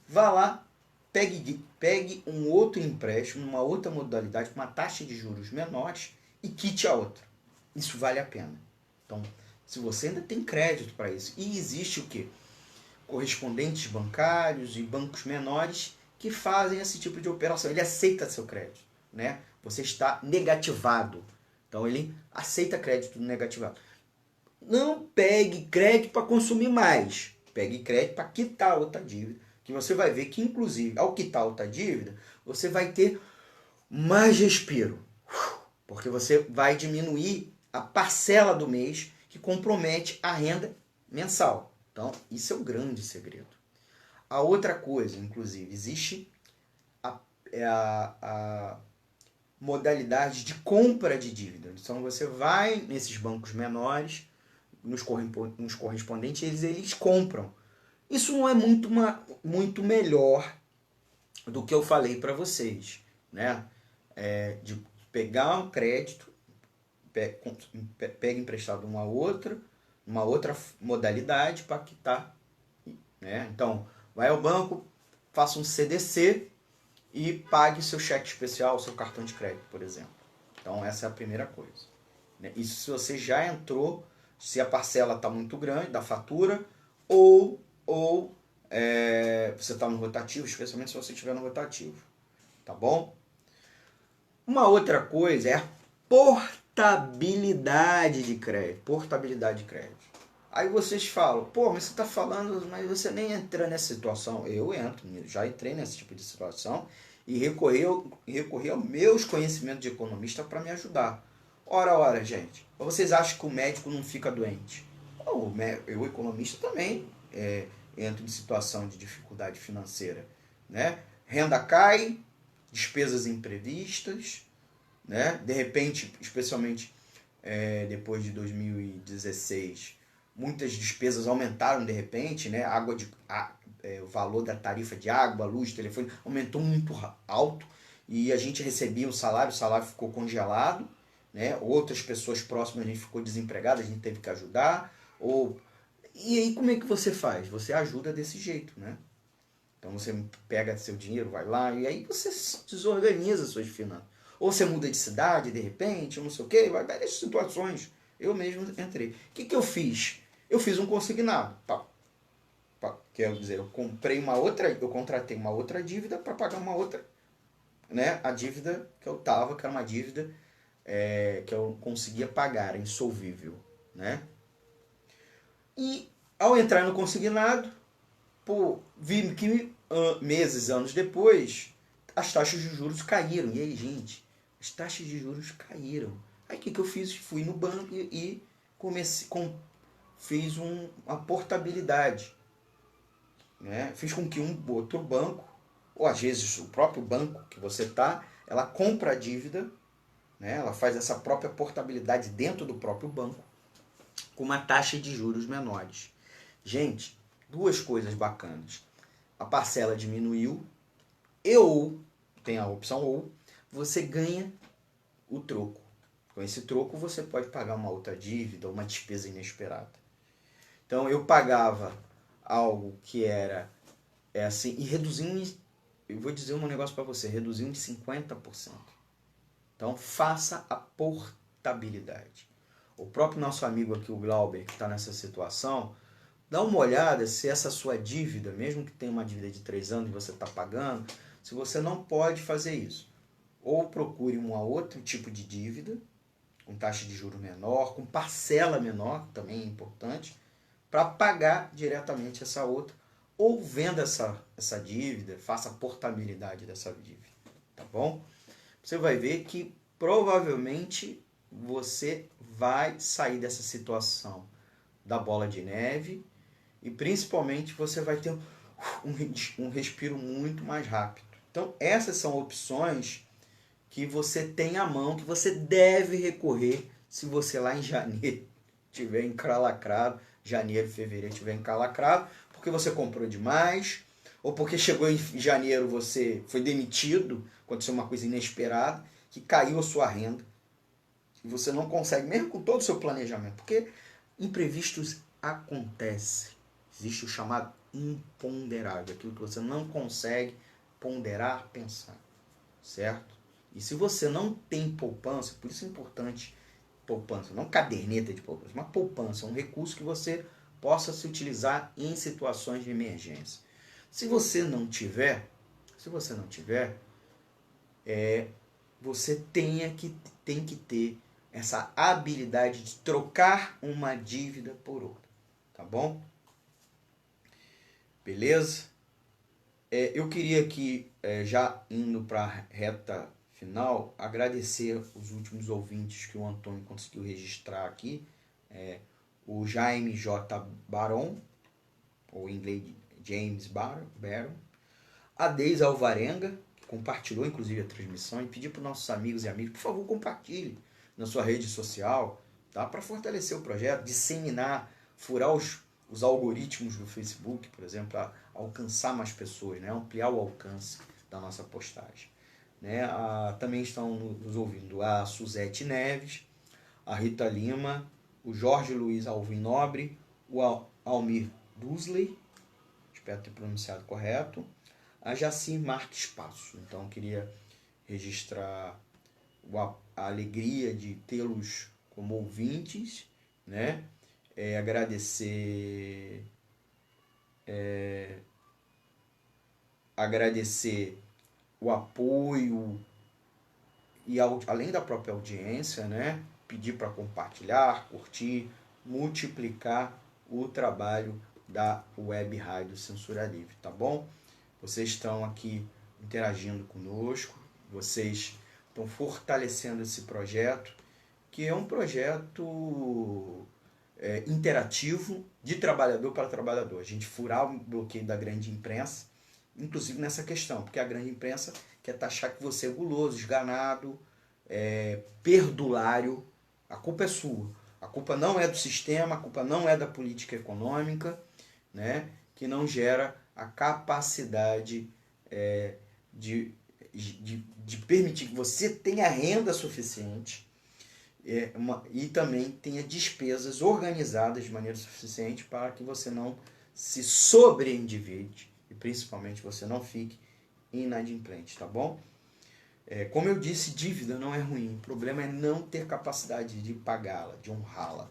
vá lá pegue um outro empréstimo, uma outra modalidade, com uma taxa de juros menores e quite a outra. Isso vale a pena. Então, se você ainda tem crédito para isso, e existe o quê? Correspondentes bancários e bancos menores que fazem esse tipo de operação. Ele aceita seu crédito, né? Você está negativado. Então, ele aceita crédito negativado. Não pegue crédito para consumir mais. Pegue crédito para quitar outra dívida. Que você vai ver que, inclusive, ao quitar outra dívida, você vai ter mais respiro. Porque você vai diminuir a parcela do mês que compromete a renda mensal. Então, isso é o grande segredo. A outra coisa, inclusive, existe a modalidade de compra de dívida. Então, você vai nesses bancos menores, nos correspondentes, eles compram. Isso não é muito melhor do que eu falei para vocês, né? De pegar um crédito, pega emprestado uma outra modalidade para quitar, né? Então, vai ao banco, faça um CDC e pague seu cheque especial, seu cartão de crédito, por exemplo. Então, essa é a primeira coisa. Isso se você já entrou, se a parcela está muito grande da fatura, ou você está no rotativo, especialmente se você estiver no rotativo. Tá bom? Uma outra coisa é a portabilidade de crédito. Portabilidade de crédito. Aí vocês falam, pô, mas você está falando, mas você nem entra nessa situação. Eu entro, já entrei nesse tipo de situação e recorri aos meus conhecimentos de economista para me ajudar. Ora, gente, vocês acham que o médico não fica doente? Eu, economista, também entro em situação de dificuldade financeira, né? Renda cai, despesas imprevistas, né? De repente, especialmente depois de 2016, muitas despesas aumentaram de repente, né? O valor da tarifa de água, luz, telefone aumentou muito alto e a gente recebia o salário ficou congelado, né? Outras pessoas próximas a gente ficou desempregada, a gente teve que ajudar. E aí como é que você faz? Você ajuda desse jeito, né? Então você pega seu dinheiro, vai lá e aí você desorganiza suas finanças. Ou você muda de cidade de repente, ou não sei o quê, vai várias situações. Eu mesmo entrei. O que eu fiz? Eu fiz um consignado. Quer dizer, eu contratei uma outra dívida para pagar uma outra, né? A dívida que eu tava, que era uma dívida que eu conseguia pagar, insolvível, né? E ao entrar no consignado, vi que anos depois, as taxas de juros caíram. E aí, gente, as taxas de juros caíram. Aí o que eu fiz? Fui no banco e fiz uma portabilidade. Né? Fiz com que um outro banco, ou às vezes o próprio banco que você está, ela compra a dívida, né? Ela faz essa própria portabilidade dentro do próprio banco, com uma taxa de juros menores. Gente, duas coisas bacanas. A parcela diminuiu, tem a opção ou, você ganha o troco. Com esse troco você pode pagar uma outra dívida, uma despesa inesperada. Então eu pagava algo que era assim, e reduzindo, eu vou dizer um negócio para você, reduzindo de 50%. Então faça a portabilidade. O próprio nosso amigo aqui, o Glauber, que está nessa situação, dá uma olhada se essa sua dívida, mesmo que tenha uma dívida de 3 anos e você está pagando, se você não pode fazer isso. Ou procure um outro tipo de dívida, com taxa de juros menor, com parcela menor, também é importante, para pagar diretamente essa outra. Ou venda essa dívida, faça a portabilidade dessa dívida. Tá bom? Você vai ver que provavelmente você vai sair dessa situação da bola de neve e principalmente você vai ter um respiro muito mais rápido. Então essas são opções que você tem à mão, que você deve recorrer se você lá em janeiro tiver encalacrado, janeiro, fevereiro tiver encalacrado, porque você comprou demais, ou porque chegou em janeiro você foi demitido, aconteceu uma coisa inesperada, que caiu a sua renda, e você não consegue, mesmo com todo o seu planejamento, porque imprevistos acontecem. Existe o chamado imponderável, aquilo que você não consegue ponderar, pensar, certo? E se você não tem poupança, por isso é importante poupança, não caderneta de poupança, mas poupança, um recurso que você possa se utilizar em situações de emergência. Se você não tiver, você tem que ter essa habilidade de trocar uma dívida por outra, tá bom? Beleza? Eu queria aqui, já indo para a reta final, agradecer os últimos ouvintes que o Antônio conseguiu registrar aqui. O Jaime J. Baron, ou em inglês James Baron, a Deise Alvarenga, que compartilhou inclusive a transmissão, e pedir para os nossos amigos e amigas, por favor, compartilhe na sua rede social, tá? Para fortalecer o projeto, disseminar, furar os algoritmos do Facebook, por exemplo, para alcançar mais pessoas, né? Ampliar o alcance da nossa postagem. Né? Também estão nos ouvindo a Suzete Neves, a Rita Lima, o Jorge Luiz Alvim Nobre, o Almir Dusley, espero ter pronunciado correto, a Jacir Marques Passo. Então, queria registrar a alegria de tê-los como ouvintes, né? Agradecer o apoio e além da própria audiência, né? Pedir para compartilhar, curtir, multiplicar o trabalho da Web Rádio Censura Livre, tá bom? Vocês estão aqui interagindo conosco, vocês estão fortalecendo esse projeto, que é um projeto interativo de trabalhador para trabalhador. A gente furar o bloqueio da grande imprensa, inclusive nessa questão, porque a grande imprensa quer taxar que você é guloso, esganado, perdulário. A culpa é sua. A culpa não é do sistema, a culpa não é da política econômica, né, que não gera a capacidade de permitir que você tenha renda suficiente e também tenha despesas organizadas de maneira suficiente para que você não se sobreendivide e principalmente você não fique inadimplente, tá bom? Como eu disse, dívida não é ruim, o problema é não ter capacidade de pagá-la, de honrá-la,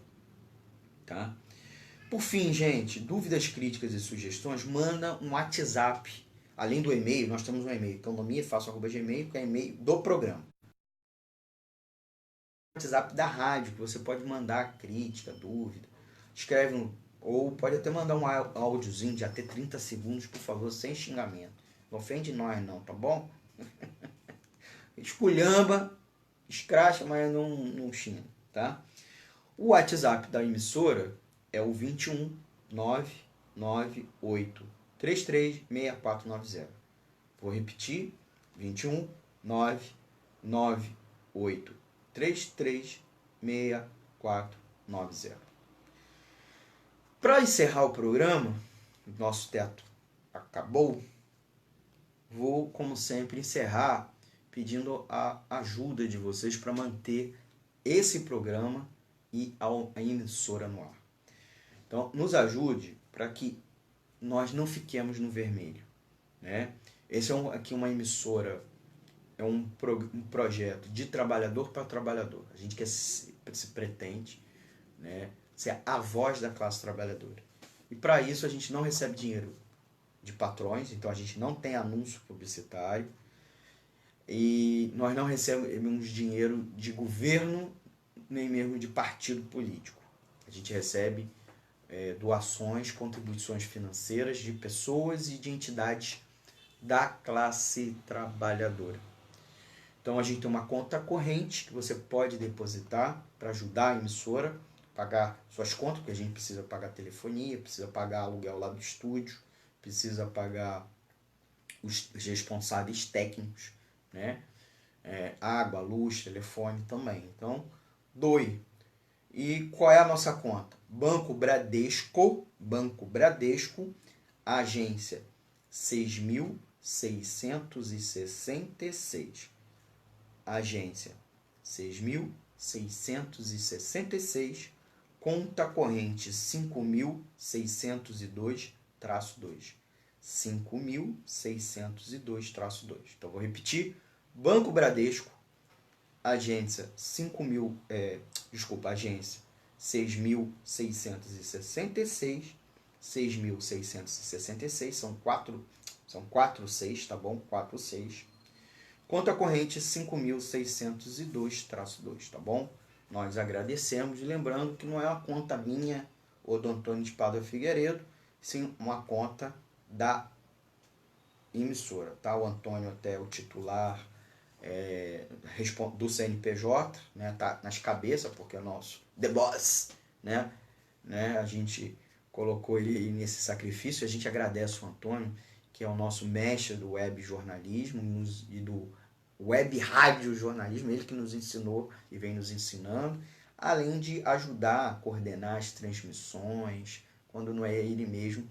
tá? Por fim, gente, dúvidas, críticas e sugestões, manda um WhatsApp. Além do e-mail, nós temos um e-mail, economiafácil@gmail, que é e-mail do programa. WhatsApp da rádio, que você pode mandar crítica, dúvida. Escreve ou pode até mandar um áudiozinho de até 30 segundos, por favor, sem xingamento. Não ofende nós não, tá bom? Esculhamba, escracha, mas não xinga, tá? O WhatsApp da emissora é o 21 998 336490. Vou repetir, 21 998 336490. Para encerrar o programa, nosso teto acabou, vou, como sempre, encerrar pedindo a ajuda de vocês para manter esse programa e a emissora no ar. Então, nos ajude para que nós não fiquemos no vermelho, né? Esse é aqui uma emissora, é um projeto de trabalhador para trabalhador. A gente se pretende, né, ser a voz da classe trabalhadora. E para isso a gente não recebe dinheiro de patrões, então a gente não tem anúncio publicitário e nós não recebemos dinheiro de governo nem mesmo de partido político. A gente recebe doações, contribuições financeiras de pessoas e de entidades da classe trabalhadora. Então a gente tem uma conta corrente que você pode depositar para ajudar a emissora, pagar suas contas, porque a gente precisa pagar telefonia, precisa pagar aluguel lá do estúdio, precisa pagar os responsáveis técnicos, né? Água, luz, telefone também. Então, doe. E qual é a nossa conta? Banco Bradesco, agência 6.666. Agência 6.666, conta corrente 5.602-2. 5.602-2. Então, vou repetir. Banco Bradesco, agência 6.666, 6.666, são 4 6, tá bom? 4 6. Conta corrente 5.602-2, tá bom? Nós agradecemos, lembrando que não é uma conta minha ou do Antônio de Pádua Figueiredo, sim uma conta da emissora, tá? O Antônio até é o titular do CNPJ, né? Tá nas cabeças, porque é o nosso The Boss, né? A gente colocou ele nesse sacrifício, a gente agradece o Antônio, que é o nosso mestre do web jornalismo e do web rádio jornalismo, ele que nos ensinou e vem nos ensinando, além de ajudar a coordenar as transmissões, quando não é ele mesmo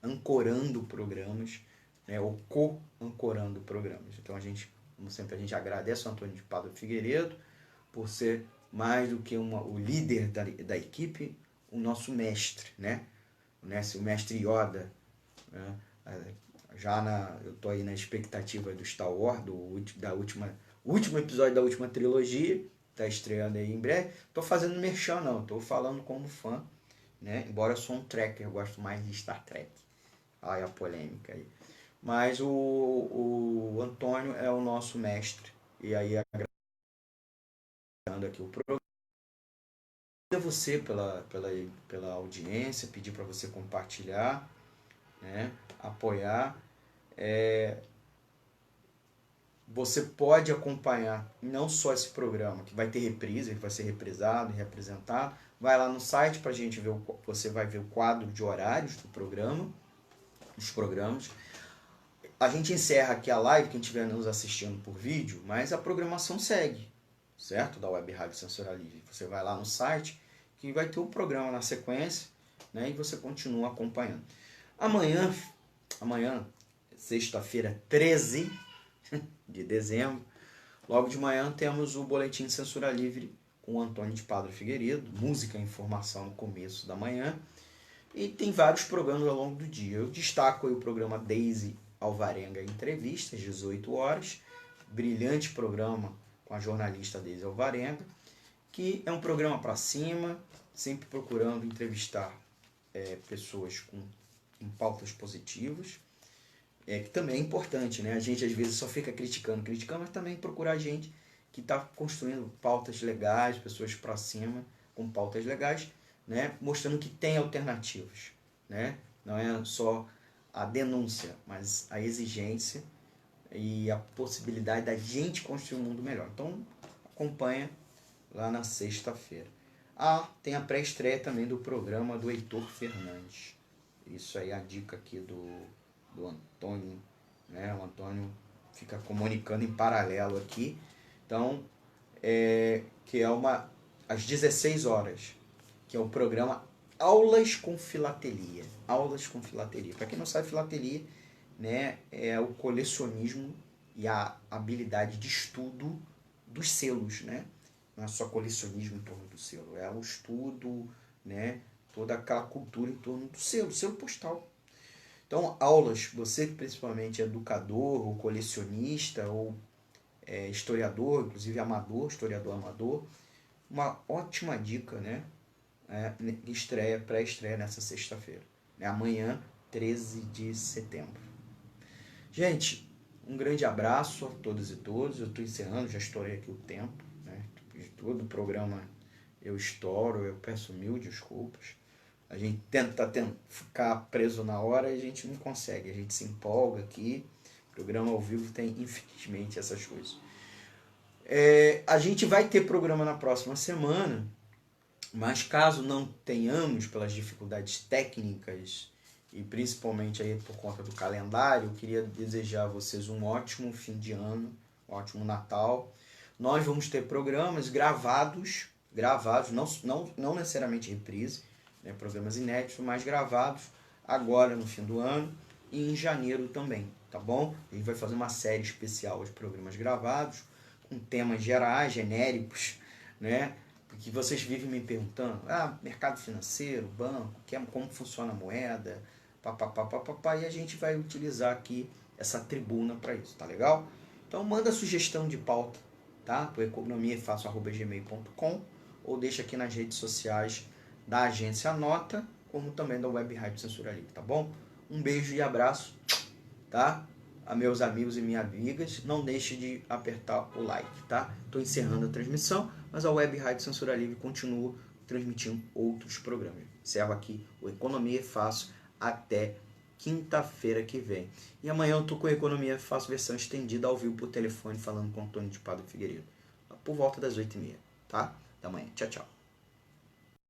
ancorando programas, né, ou co-ancorando programas. Então, como sempre, a gente agradece ao Antônio de Pádua Figueiredo por ser mais do que o líder da equipe, o nosso mestre, né? O mestre Yoda, né? Eu estou aí na expectativa do Star Wars, o último episódio da última trilogia, está estreando aí em breve. Estou fazendo merchan não, estou falando como fã, né? Embora eu sou um trekker, eu gosto mais de Star Trek. Olha a polêmica aí. Mas o Antônio é o nosso mestre. E aí, agradecendo aqui o programa, a você pela audiência, pedir para você compartilhar, né? Apoiar. Você pode acompanhar não só esse programa, que vai ter reprise, ele vai ser reprisado e representado. Vai lá no site para a gente ver, você vai ver o quadro de horários do programa, dos programas. A gente encerra aqui a live, quem estiver nos assistindo por vídeo, mas a programação segue, certo? Da Web Rádio Censura Livre. Você vai lá no site, que vai ter o programa na sequência, né? E você continua acompanhando. Amanhã, sexta-feira, 13 de dezembro, logo de manhã temos o Boletim Censura Livre com o Antônio de Pádua Figueiredo, música e informação no começo da manhã, e tem vários programas ao longo do dia. Eu destaco aí o programa Daisy Alvarenga Entrevista, às 18 horas, brilhante programa com a jornalista Daisy Alvarenga, que é um programa para cima, sempre procurando entrevistar pessoas em pautas positivas, que também é importante, né? A gente às vezes só fica criticando, mas também procurar gente que está construindo pautas legais, pessoas para cima com pautas legais, né? Mostrando que tem alternativas, né? Não é só a denúncia, mas a exigência e a possibilidade da gente construir um mundo melhor. Então, acompanha lá na sexta-feira. Tem a pré-estreia também do programa do Heitor Fernandes. Isso aí é a dica aqui do Antônio, né? O Antônio fica comunicando em paralelo aqui. Então, que é às 16 horas, que é o programa Aulas com Filatelia. Aulas com Filatelia. Para quem não sabe, filatelia, né, é o colecionismo e a habilidade de estudo dos selos, né? Não é só colecionismo em torno do selo, é o estudo, né, toda aquela cultura em torno do selo postal. Então, aulas, você que principalmente é educador, ou colecionista, ou historiador, inclusive historiador amador, uma ótima dica, né? Pré-estreia nessa sexta-feira. Amanhã, 13 de setembro. Gente, um grande abraço a todas e todos. Eu estou encerrando, já estourei aqui o tempo, né? Todo o programa eu estouro, eu peço mil desculpas. A gente tenta ficar preso na hora e a gente não consegue. A gente se empolga aqui. O programa ao vivo tem, infelizmente, essas coisas. A gente vai ter programa na próxima semana, mas caso não tenhamos, pelas dificuldades técnicas e principalmente aí por conta do calendário, eu queria desejar a vocês um ótimo fim de ano, um ótimo Natal. Nós vamos ter programas gravados, não necessariamente reprise, né, programas inéditos, mas gravados agora no fim do ano e em janeiro também, tá bom? A gente vai fazer uma série especial de programas gravados, com temas gerais, genéricos, né? Porque vocês vivem me perguntando, mercado financeiro, banco, como funciona a moeda, e a gente vai utilizar aqui essa tribuna para isso, tá legal? Então manda sugestão de pauta, tá? Por economiaefácil@gmail.com ou deixa aqui nas redes sociais da Agência Nota, como também da Web Rádio Censura Livre, tá bom? Um beijo e abraço, tá? A meus amigos e minhas amigas, não deixe de apertar o like, tá? Estou encerrando a transmissão, mas a Web Rádio Censura Livre continua transmitindo outros programas. Encerro aqui o Economia é Fácil até quinta-feira que vem. E amanhã eu tô com a Economia Fácil versão estendida ao vivo por telefone, falando com Antônio de Padre Figueiredo, por volta das 8h30, tá? Da manhã. Tchau, tchau.